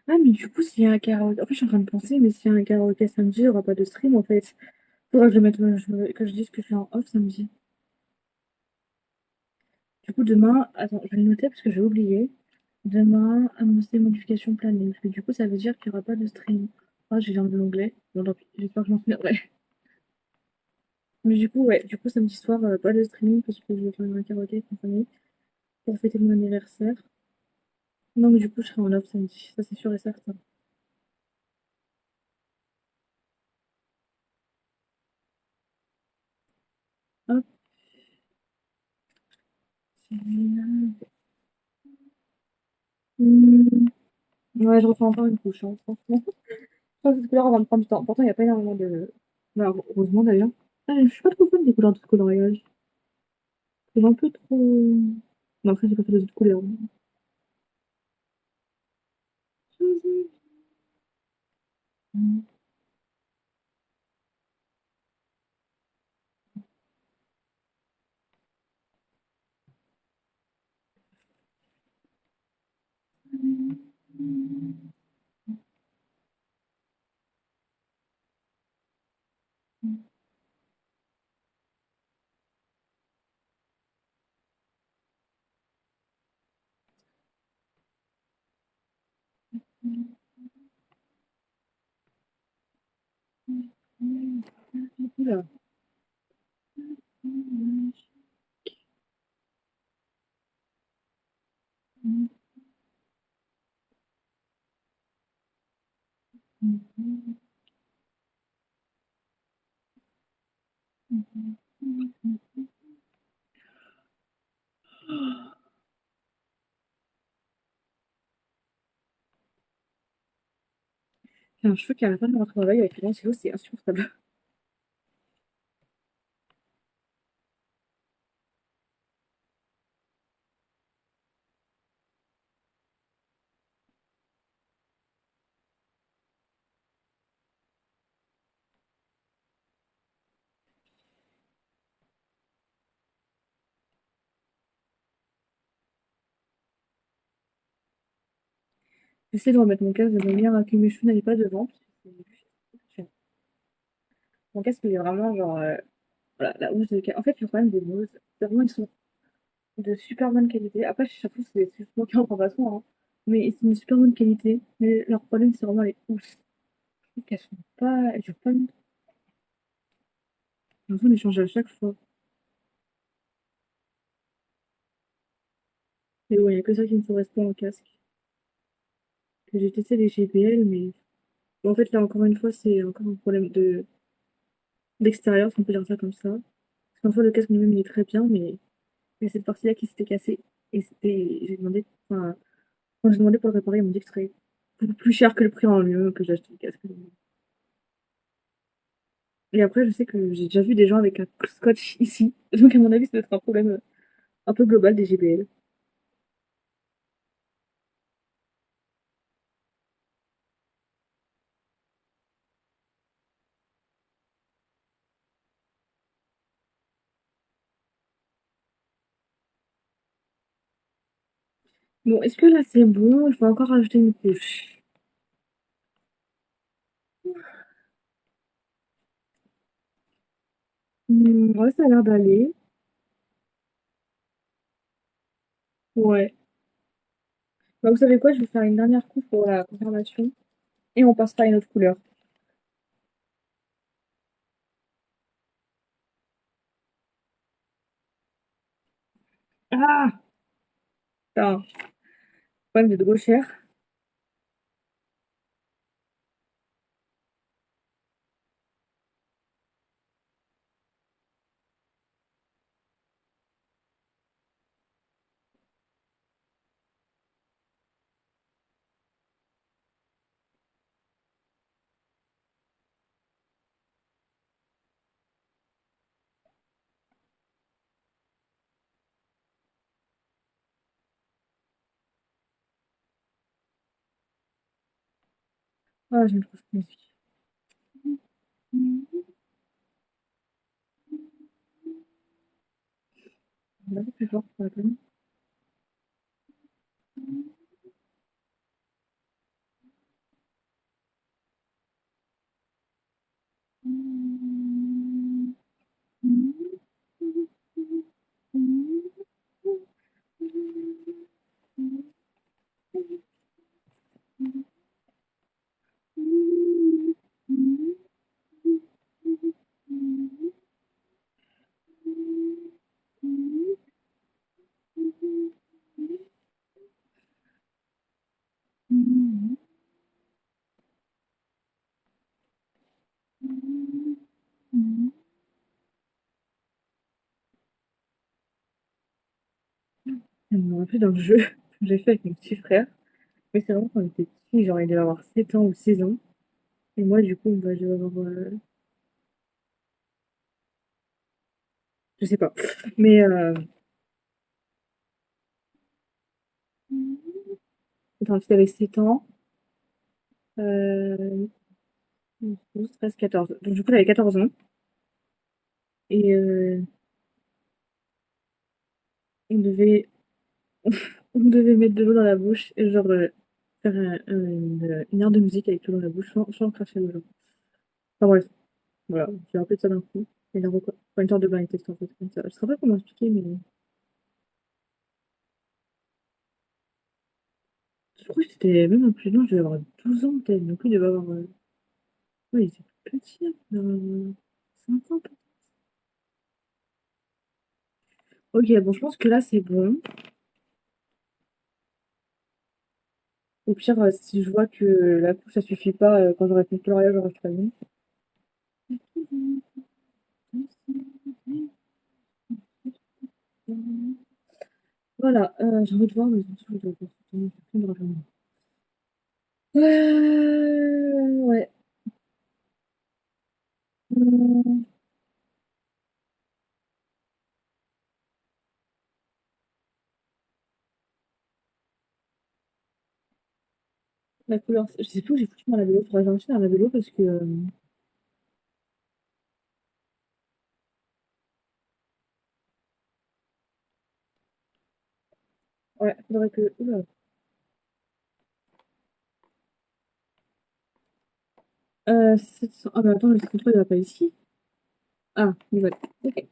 A: Ah, mais du coup, s'il y a un karaoké. En fait, je suis en train de penser, mais s'il y a un karaoké samedi, il n'y aura pas de stream, en fait. Faudra que je mette, que je dise que je suis en off samedi. Du coup, demain, attends, je vais le noter parce que j'ai oublié. Demain, annoncer modification planning. Parce que du coup, ça veut dire qu'il n'y aura pas de stream. Ah, j'ai viens de l'onglet. Bon, tant pis, j'espère que j'en souviendrai. Mais du coup, ouais, du coup, samedi soir, pas de streaming parce que je vais faire un karaoké avec ma famille pour fêter mon anniversaire. Donc, du coup, je serai en off samedi. Ça, c'est sûr et certain. Hop. Hmm. Ouais, je refais encore une couche, hein, franchement. Je pense que cette couleur, elle va me prendre du temps. Pourtant, il n'y a pas énormément de. Bah, heureusement d'ailleurs. Ah, je suis pas trop fan des couleurs de coloriage. C'est un peu trop. Non, après, j'ai pas fait les autres couleurs. Oula. J'ai un cheveu qui arrête pas de me travail avec les stylo, c'est insupportable. J'essaie de remettre mon casque de manière à que mes cheveux n'aillent pas devant. Parce que mon casque, il est vraiment genre. Voilà, la housse de casque. En fait, le problème des Bose, c'est vraiment, ils sont de super bonne qualité. Après, chaque fois, c'est moi qui en prends pas soin, hein. Mais ils sont de super bonne qualité. Mais leur problème, c'est vraiment les housses. Qu'elles sont pas, elles durent pas longtemps. J'ai l'impression de changer à chaque fois. Mais ouais, il y a que ça qui me correspond en casque. Que j'ai testé les JBL, mais bon, en fait, là, encore une fois, c'est encore un problème d'extérieur, si on peut dire ça comme ça. Parce qu'en fait, le casque lui-même, il est très bien, mais il y a cette partie-là qui s'était cassée. Et c'était, j'ai demandé, enfin, quand j'ai demandé pour le réparer, ils m'ont dit que ce serait beaucoup plus cher que le prix en lui-même que j'ai acheté le casque. Et après, je sais que j'ai déjà vu des gens avec un scotch ici. Donc, à mon avis, ça doit être un problème un peu global des JBL. Bon, est-ce que là, c'est bon? Je vais encore rajouter une couche. Ouais, ça a l'air d'aller. Ouais. Bah, vous savez quoi? Je vais faire une dernière couche pour la confirmation. Et on passera à une autre couleur. Ah! Putain, problème de trop cher. Ah, j'aime trop cette musique. On va un peu plus fort pour la peine. Je me rappelle d'un jeu que j'ai fait avec mon petit frère. Mais c'est vraiment quand on était petit, genre il devait avoir 7 ans ou 6 ans. Et moi, du coup, bah, je devais avoir, je sais pas. Mais attends, c'était avec 7 ans. 12, 13, 14. Donc du coup, elle avait 14 ans. Et on devait, on devait mettre de l'eau dans la bouche et genre faire une heure de musique avec de l'eau dans la bouche sans cracher le genre. Enfin bref, voilà, j'ai rappelé ça d'un coup. Et la reco- enfin, une sorte de blind test en fait. Comme ça. Je sais pas comment expliquer, mais je crois que c'était même un plus long, je devais avoir 12 ans peut-être. Donc lui, il devait avoir. Ouais, il était petit, hein, 5 ans peut-être. Ok, bon, je pense que là, c'est bon. Au pire, si je vois que la couche, ça suffit pas, quand j'aurai fait le coloriage, j'aurai pas mis. Voilà, j'ai envie de voir, mais je dois prendre ouais. Mmh, la couleur, je sais plus où j'ai foutu mon labello, faudrait que j'en achète un labello parce que, ouais, faudrait que, ouh là, 700, ah bah attends, le 53 il va pas ici. Ah, il va, OK.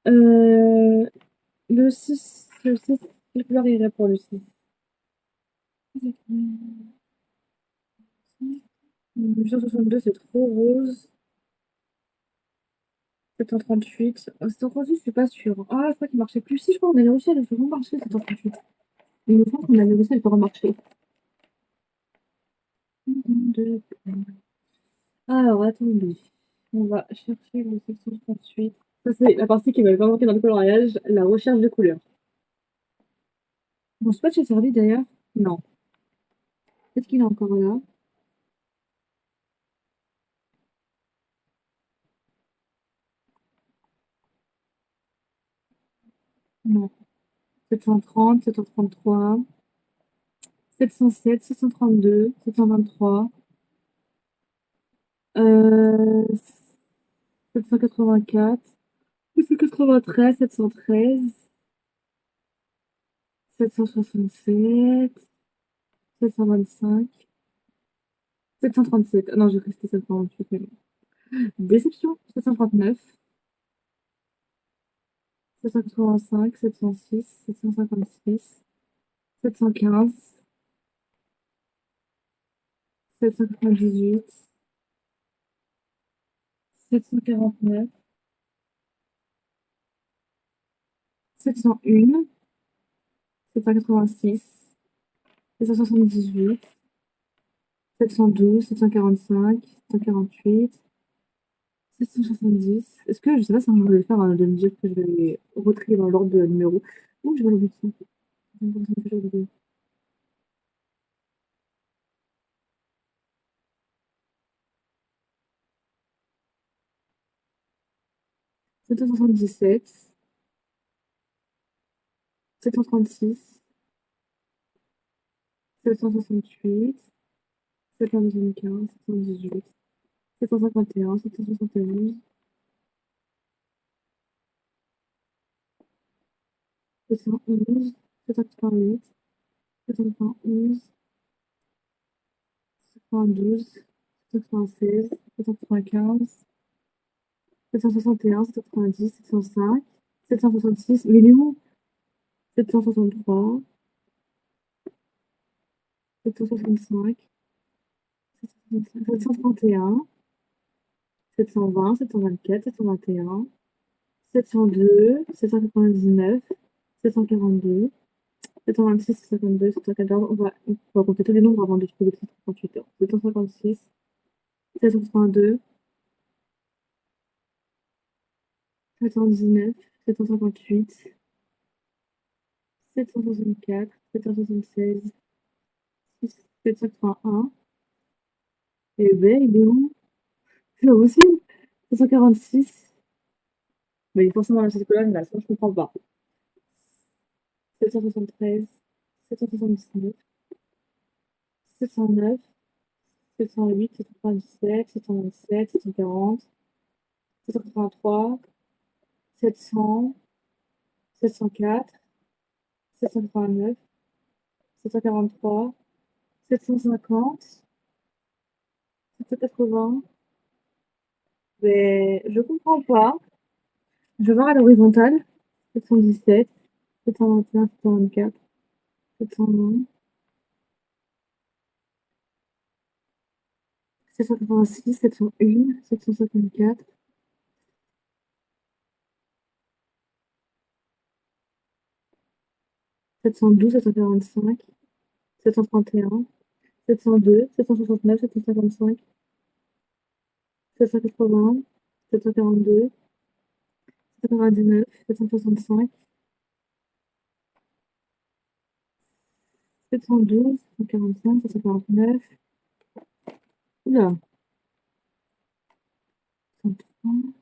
A: Heu, le 6, quelle couleur irait pour le 6? 862, c'est trop rose. 738. 738, je suis pas sûre. Ah, je crois qu'il marchait plus. Si, je crois qu'on avait réussi à le faire remarcher, 738. Il me semble qu'on avait réussi à le faire remarcher. Alors, attendez. On va chercher le 738. Ça, c'est la partie qui m'avait pas manqué dans le coloriage, la recherche de couleurs. Bon, je sais pas si j'ai servi d'ailleurs. Non. Peut-être qu'il est encore là. Non. 730, 733, 707, 732, 723, 784, 793, 713, 767, 725, 737. Ah non, j'ai resté 728, mais bon. Déception. 739, 785, 706, 756, 715, 798, 749, 701, 786, 778, 712, 745, 748, 770. Est-ce que, je sais pas si on va le faire de me dire que je vais les retrier dans l'ordre de numéro. Ouh, je vais l'oublier. 777, 736, 768, 775, 718, 751, 771, 711, 788, 791, 792, 796, 795, 761, 790, 705, 766, mais il est où? 763, 765, 731, 720, 724, 721, 702, 799, 742, 726, 752, 714. On va compter tous les nombres avant de trouver le 738 heures. 756, 782, 719, 758, 764, 776, 781. Et ben, il est où? C'est pas possible. 746. Mais il est forcément dans cette colonne là, ça je comprends pas. 773, 779, 709, 708, 797, 727, 740, 783, 700, 704, 789, 743, 750, 780. Mais je comprends pas. Je vais voir à l'horizontale. 717, 721, 724, 720, 786, 701, 754, 712, 745, 731, 702, 769, 755, 780, 742, 799, 765, 712, 745, 749. Oula, 703,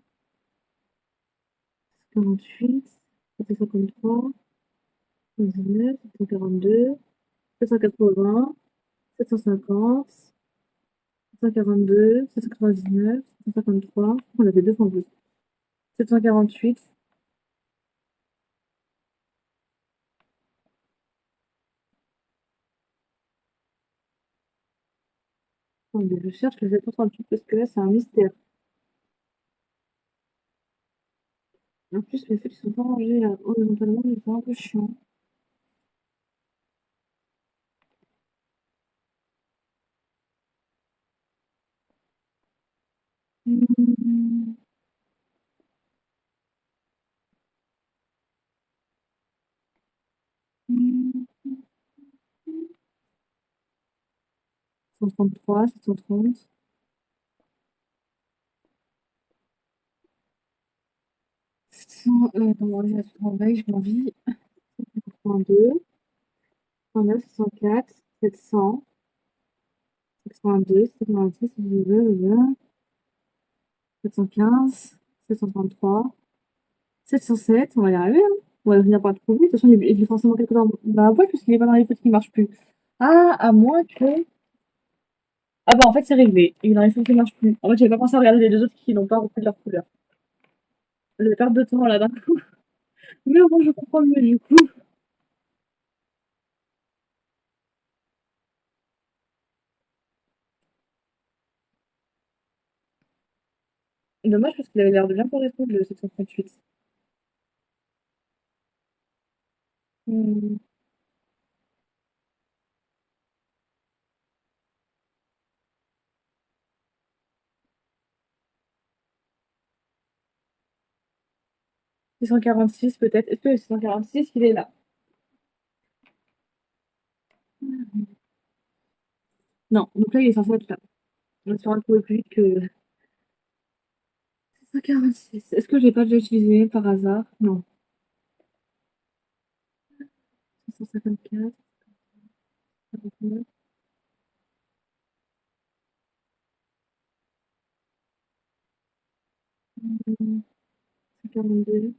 A: 748, 753, 719, 742, 780, 750, 742, 799, 753. On avait deux fois en plus. 748. Attendez, je cherche le 738 parce que là, c'est un mystère. En plus, les feuilles ne sont pas rangées là, horizontalement, mais c'est un peu chiant. Mmh. 133, 730. Attends, allez, la suite en veille, je m'envie. 782, 709, 704, 700, 782, 786, 715, 733, 707, on va y arriver, hein. On va finir par le trouver. De toute façon, il y a forcément quelque chose dans la boîte puisqu'il n'est pas dans les photos qui ne marchent plus. Ah, à moins que. Ah bah en fait c'est réglé. Il y en a une qui ne marche plus. En fait j'avais pas pensé à regarder les deux autres qui n'ont pas repris leur couleur. Je vais perdre de temps là d'un coup. Mais au moins je comprends mieux du coup. Dommage parce qu'il avait l'air de bien correspondre le 738. Hmm. 646 peut-être. Est-ce que le 646 il est là? Non, donc là il est censé être là. On espère le trouver plus vite que 646. Est-ce que je l'ai pas déjà utilisé par hasard? Non. 654, 59, 142.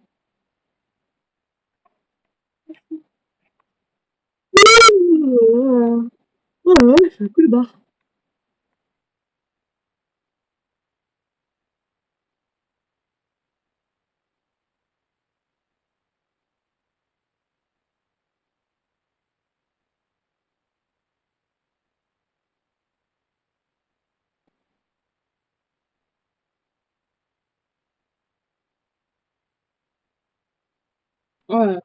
A: Oh, oh, oh, c'est un coup de barre. Ouais,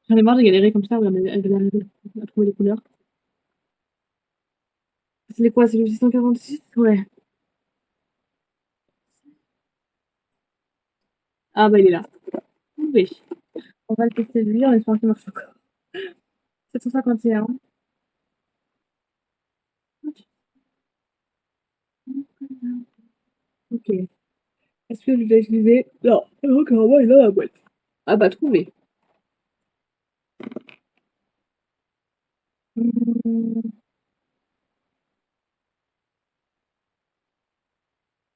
A: j'en ai marre de galérer comme ça, ouais, à galérer à trouver les couleurs. C'est quoi? C'est le 646? Ouais. Ah bah il est là. Oui. On va le tester lui en espérant qu'il marche encore. 751. Ok. Est-ce que je l'ai utilisé? Non. Oh, carrément, il est dans la boîte. Ah bah trouvé. Hmm.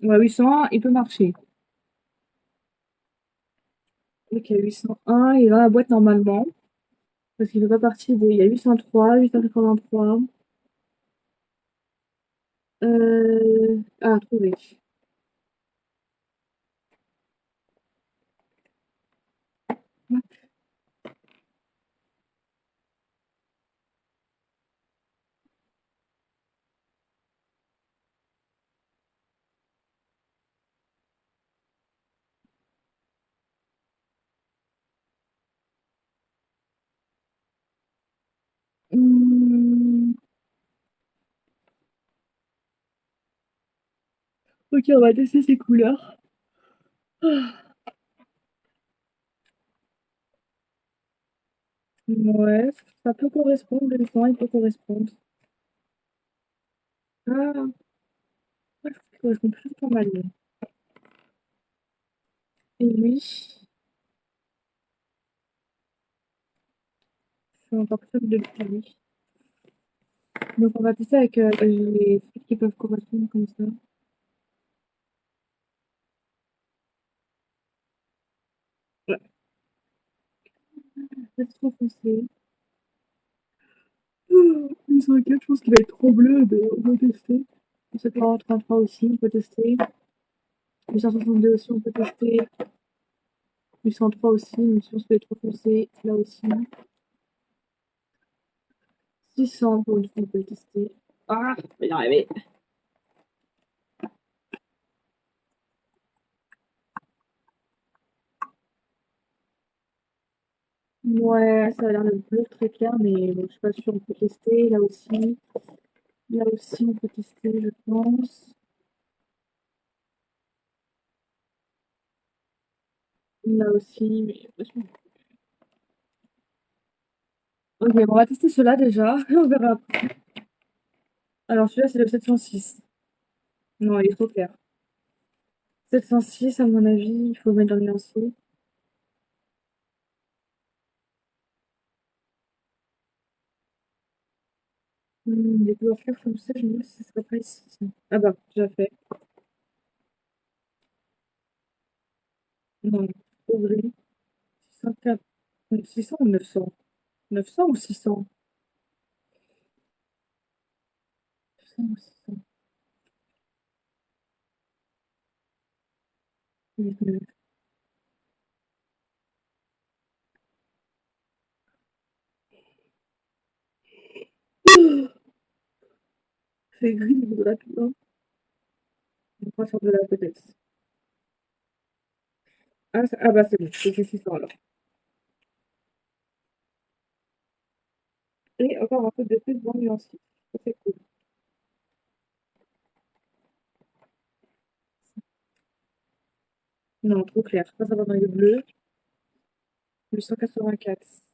A: Ouais, 801, il peut marcher. Ok, 801, il est dans la boîte normalement. Parce qu'il fait pas partie des. Il y a 803, 883. Ah, trouvé. Hmm. Ok, on va tester ces couleurs. Ouais, ça peut correspondre, le sang, il peut correspondre. Ah, ouais, je trouve qu'il correspond plutôt pas mal. Et oui, je suis encore plus de lui. Donc on va tester avec les trucs qui peuvent correspondre comme ça. Ouais, c'est trop foncé. Le 104, je pense qu'il va être trop bleu, mais on va tester. Le 733 aussi, on peut tester. Le 162 aussi, on peut tester. Le 103 aussi, mais je pense qu'il est trop foncé. Là aussi. 600 pour une fois, on peut le tester. Ah, on va y arriver. Ouais, ça a l'air d'être bleu très clair, mais bon, je suis pas sûre, on peut tester. Là aussi. Là aussi, on peut tester, je pense. Là aussi, mais ok, bon, on va tester ceux-là déjà, on verra après. Alors celui-là, c'est le 706. Non, il est trop clair. 706, à mon avis, il faut le mettre dans le nuancier. Des couleurs claires comme ça, je me dis si ça serait pas ici. Ah bah, déjà fait. Non, trop gris. 604. 600 ou 900? 900 ou 600? 900 ou 600? C'est gris, il voudra tout, hein. On va faire de la peut-être. Ah, ah bah c'est bon, c'est 600 alors. Et encore un peu de plus dans le nuancier. Ça, c'est cool. Non, trop clair. Je passe à dans les bleus. 884.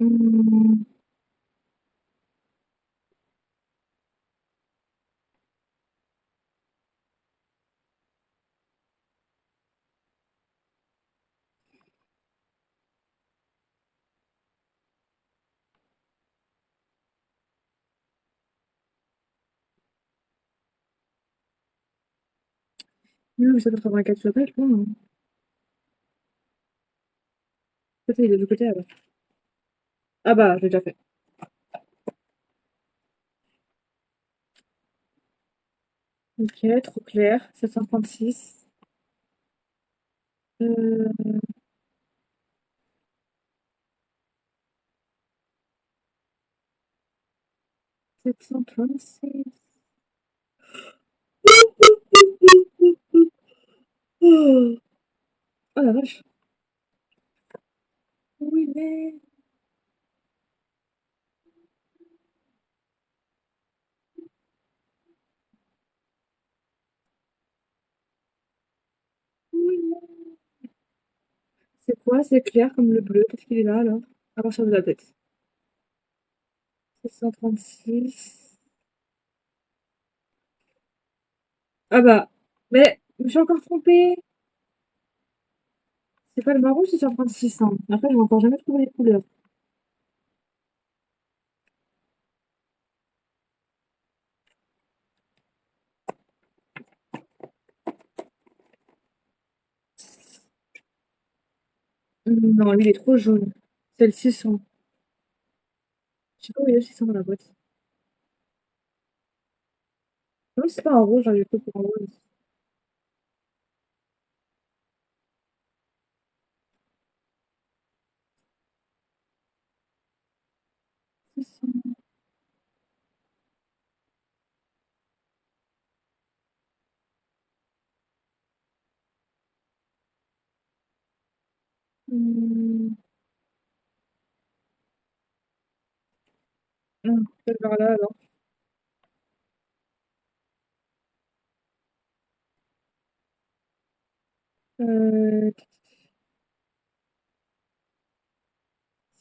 A: Mmh. Oui, 884, tu l'as pas, je crois, hein. Peut-être il est de l'autre côté alors. Ah bah, je l'ai déjà fait. Ok, trop clair. 736. Euh, 736. Oh, oh la vache. Oui, mais. Oui, mais. C'est quoi? C'est clair comme le bleu. Qu'est-ce qu'il est là alors? À partir de la tête. 736. Ah bah. Mais je me suis encore trompée. C'est pas le marron, c'est 136, hein. Après, je n'ai encore jamais trouvé les couleurs. Non, lui, il est trop jaune. C'est le 600. Je sais pas où il est le 600 dans la boîte. Non, c'est pas un rouge, j'avais pris pour un rose. 600. peut-être vers là alors. Euh,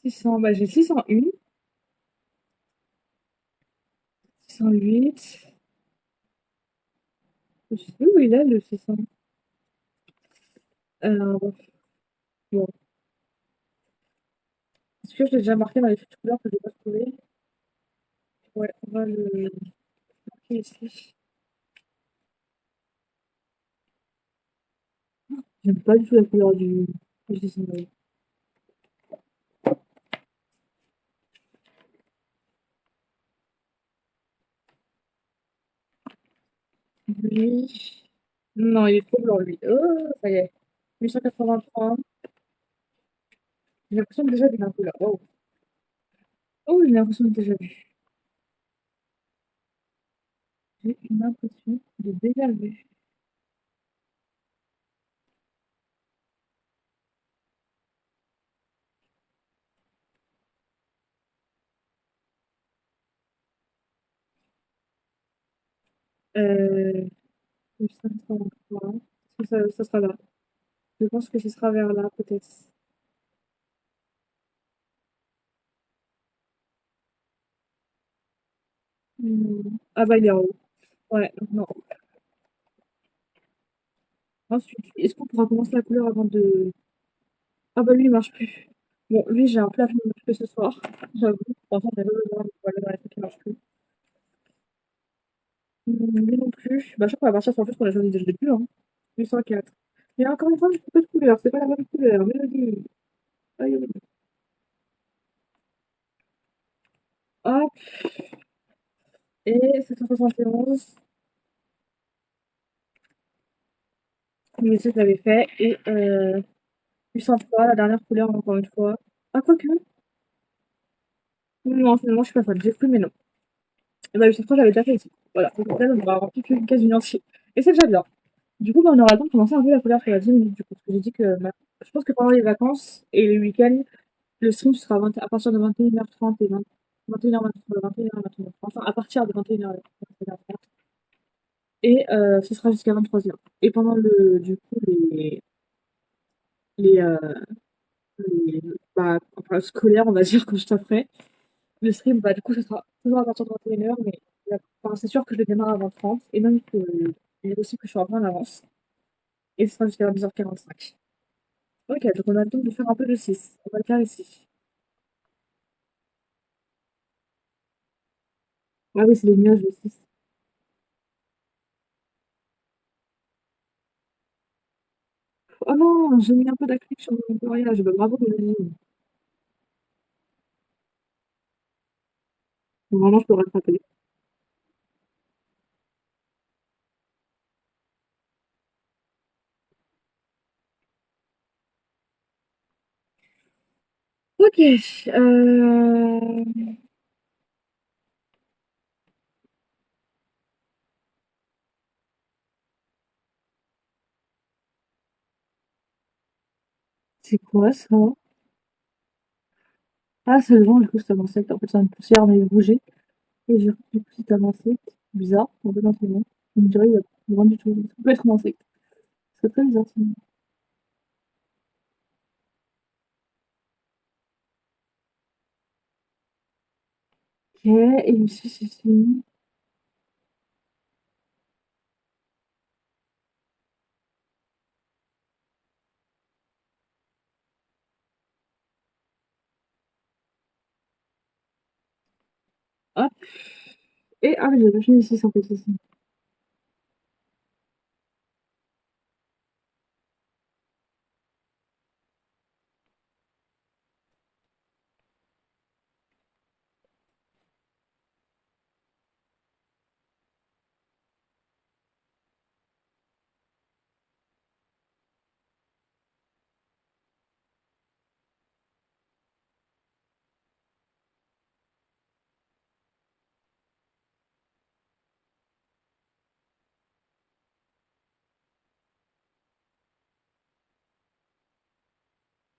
A: 600, bah j'ai 601, 608. Je sais plus où il est le 600. Bon, bon. Est-ce que je l'ai déjà marqué dans les fiches couleurs que je n'ai pas trouvé? Ouais, on va le marquer ici. J'aime pas du tout la couleur du 600. Lui. Non, il est trop blanc lui. Oh, ça y est. 883. J'ai l'impression de déjà vu un peu là. Oh, oh j'ai l'impression de déjà vu. J'ai une impression de déjà vu. Euh, le 523. Ça sera là. Je pense que ce sera vers là, peut-être. Ah bah il est en haut. Ouais, non. Ensuite, est-ce qu'on pourra commencer la couleur avant de... Ah bah lui, il marche plus. Bon, lui, j'ai un peu la flemme de m'occuper ce soir, j'avoue. Enfin, j'ai pas besoin de aller dans les trucs qui marchent plus. Lui non plus. Bah, je crois qu'on va partir sur le fait qu'on a choisi dès le début, hein. 804. Mais encore une fois, je trouve pas de couleur, c'est pas la même couleur. Mélodie. Aïe, aïe, aïe. Hop, et 771. Mais ça, je l'avais fait. Et 803, la dernière couleur, encore une fois. Ah, quoique. Non, finalement, je suis pas fan. J'ai cru, mais non. Et bah, 803, j'avais déjà fait ici. Voilà. Donc, là, on va remplir qu'une case du entier. Et c'est déjà bien. Du coup, bah, on aura le temps de commencer un peu la couleur sur la 10 minutes, du coup. Parce que j'ai dit que je pense que pendant les vacances et le week-end, le stream sera à partir de 21h30 et 21h23, 21h29. Enfin, à partir de 21h30. Et ce sera jusqu'à 23h. Et pendant du coup, les, euh, enfin, scolaires, on va dire, quand je t'apprends, le stream, bah, du coup, ce sera toujours à partir de 21h, mais enfin, c'est sûr que je le démarre avant 30, et même que il est possible que je sois un peu en avance. Et ce sera jusqu'à 10h45. Ok, donc on a le temps de faire un peu de 6. On va le faire ici. Ah oui, c'est les nuages, le 6. Oh non, j'ai mis un peu d'acrylique sur mon voyage. Bah, bravo, Mélanie. Vraiment, je peux rattraper. Ok. C'est quoi ça? Ah, c'est le vent, du coup, c'est un insecte. En fait, c'est une poussière, mais il bougeait. Et j'ai du coup, c'est un insecte. Bizarre, en fait, un ce moment. On dirait qu'il y a rien du tout. Ça peut être un insecte. C'est très bizarre, ça. Ok, et ici, c'est fini. Hop. Et, ah, mais j'ai pas fini ici, en fait, ici.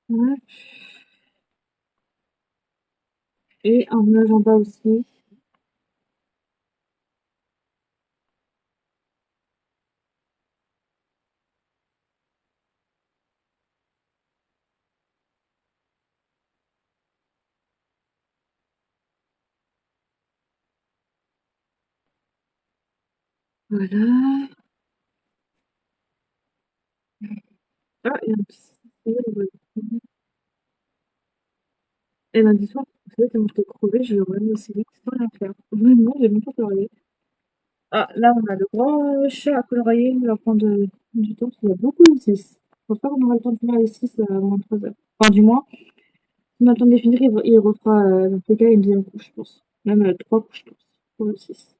A: Ouais. Et un agenda aussi. Voilà. Ah, il y a un petit... Et lundi soir, vous savez, tellement j'étais crevée, je vais regarder au série sans rien faire. Vraiment, j'ai même pas pleuré. Ah, là, on a le grand chat à colorier, il va prendre du temps, parce qu'il y a beaucoup de 6. Je pense pas qu'on aura le temps de finir les 6 avant 3 heures. Enfin, du moins, si on a le temps de les finir, il refera dans tous les cas une deuxième couche, je pense. Même 3 couches, je pense, pour le 6.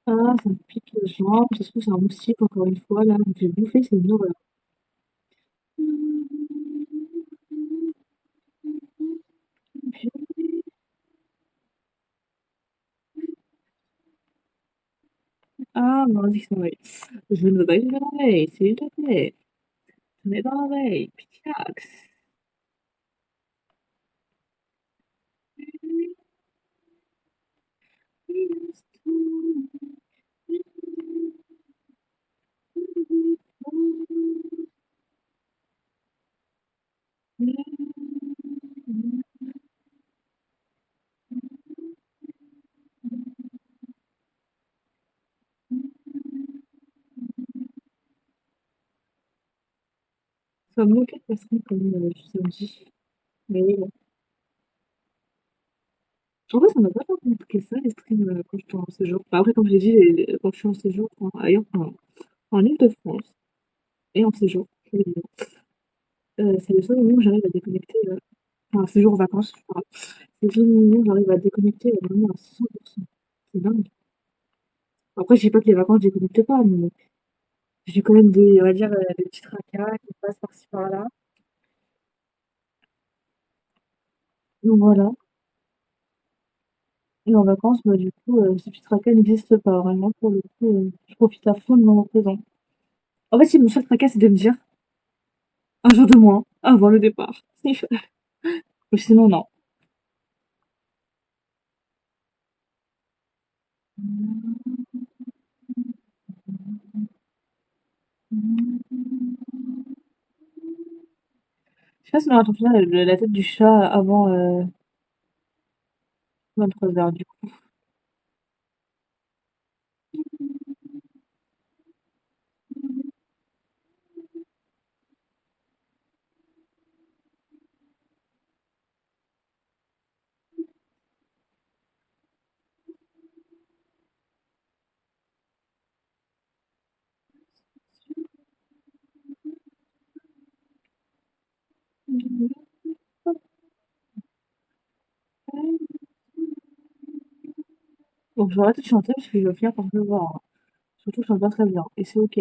A: Ah, ça me pique les jambes, ça se trouve c'est un moustique encore une fois là, je vais bouffer, c'est une horreur. Ah, mon Dieu, oui. Je ne veux pas être dans la veille, s'il te plaît. Je mets dans la veille, pitax. Ça me moquait de personne comme samedi. Mais bon. En vrai, ça m'a pas tant compliqué ça, les streams quand j'étais en séjour. Enfin, après, comme je l'ai dit, quand je suis en séjour, ailleurs, en Ile-de-France, et en séjour, je veux dire, c'est le seul moment où j'arrive à déconnecter. Enfin, séjour vacances, je parle. C'est le seul moment où j'arrive à déconnecter vraiment à 100%. C'est dingue. Après, je dis pas que les vacances, je déconnecte pas, mais j'ai quand même des, on va dire, des petits tracas qui passent par-ci par-là. Donc voilà. Et en vacances, bah, du coup, ce petit tracas n'existe pas. Vraiment, pour le coup, je profite à fond de mon moment présent. En fait, si mon seul tracas, c'est de me dire un jour de moins avant le départ. Sniff. Ou sinon, non. Je sais pas si on a attention à la tête du chat avant 23h, du coup. Donc, je vais arrêter de chanter parce que je vais finir par pleuvoir, hein. Surtout, je chante pas très bien. Et c'est ok.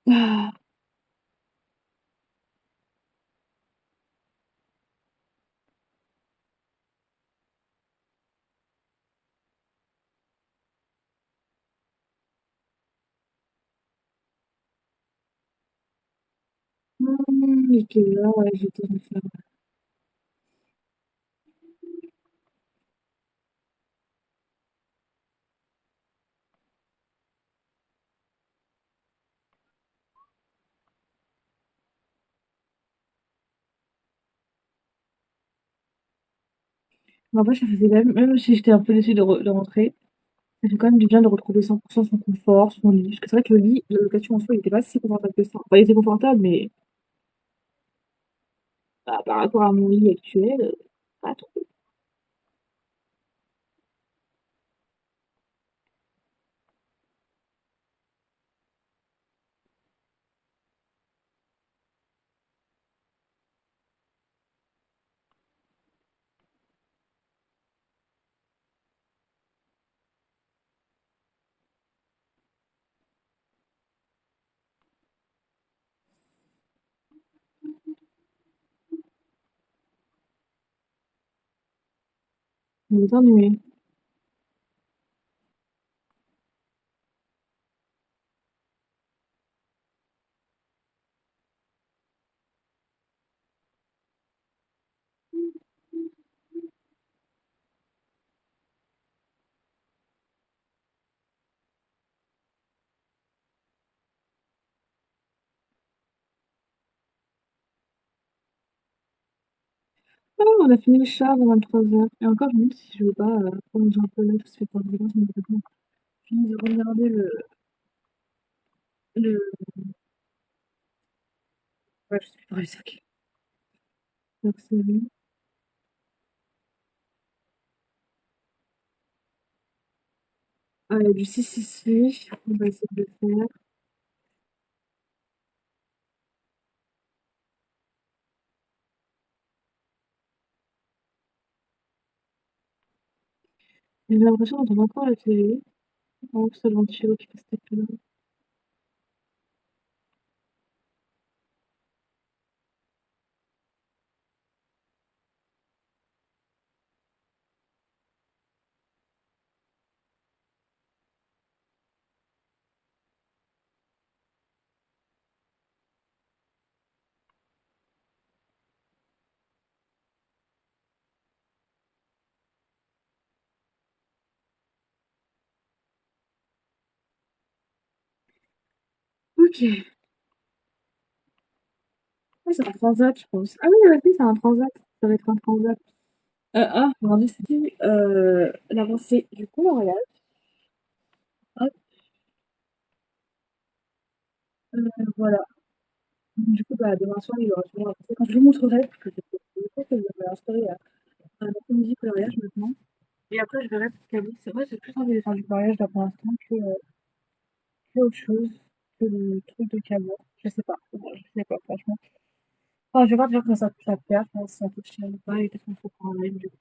A: Ah, Ikea, ouais, je vais te refaire. Mais après, ça faisait quand même si j'étais un peu déçue de rentrer, ça fait quand même du bien de retrouver 100% son confort, son lit. Parce que c'est vrai que le lit, la location en soi, il était pas si confortable que ça. Enfin, il était confortable, mais bah, par rapport à mon lit actuel, pas trop. On est ennuyé. Ah, on a fini le chat avant 23h. Et encore, je me demande si je veux pas prendre un peu là, parce que ça fait pas de vacances, mais vraiment, je finis de regarder le... Ouais, je sais plus parler, c'est ok. Donc c'est lui. Du 666, on va essayer de le faire. J'ai l'impression d'entendre encore la télé. Oh, c'est le ventilo qui passe peut-être plus. Ok. Ouais, c'est un transat, je pense. Ah oui, oui, c'est un transat. Ça va être un transat. Regardez, c'était l'avancée du coloriage. Hop, voilà. Du coup, bah, demain soir, il y aura sûrement l'avancée. Quand je vous montrerai, parce que je sais que je vais installer un après-midi coloriage maintenant. Et après, je verrai pour Cali. C'est vrai, j'ai plus envie de faire du coloriage là pour l'instant que autre chose, que le truc de Cabourg. Je sais pas. Ouais, je sais pas, franchement. Enfin, je vais voir déjà quand ça coûte la paire, si ça coûte cher ou pas, et qu'est-ce qu'on faut pour un live, du coup.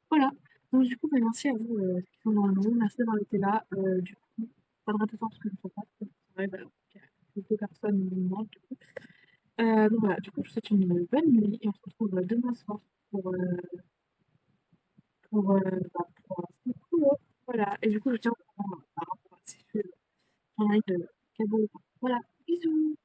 A: Voilà. Donc, du coup, bah, merci à vous qui sont dans le room. Merci d'avoir été là. Du coup, pas de temps parce que je ne sais pas. C'est vrai, bah, il y a quelques personnes qui me demandent, du coup. Donc voilà, du coup, je vous souhaite une bonne nuit et on se retrouve demain soir pour, euh, pour un petit coup. Voilà. Et du coup, je tiens au courant par rapport à si je fais un live de cadeau ou pas. Voilà. Bisous.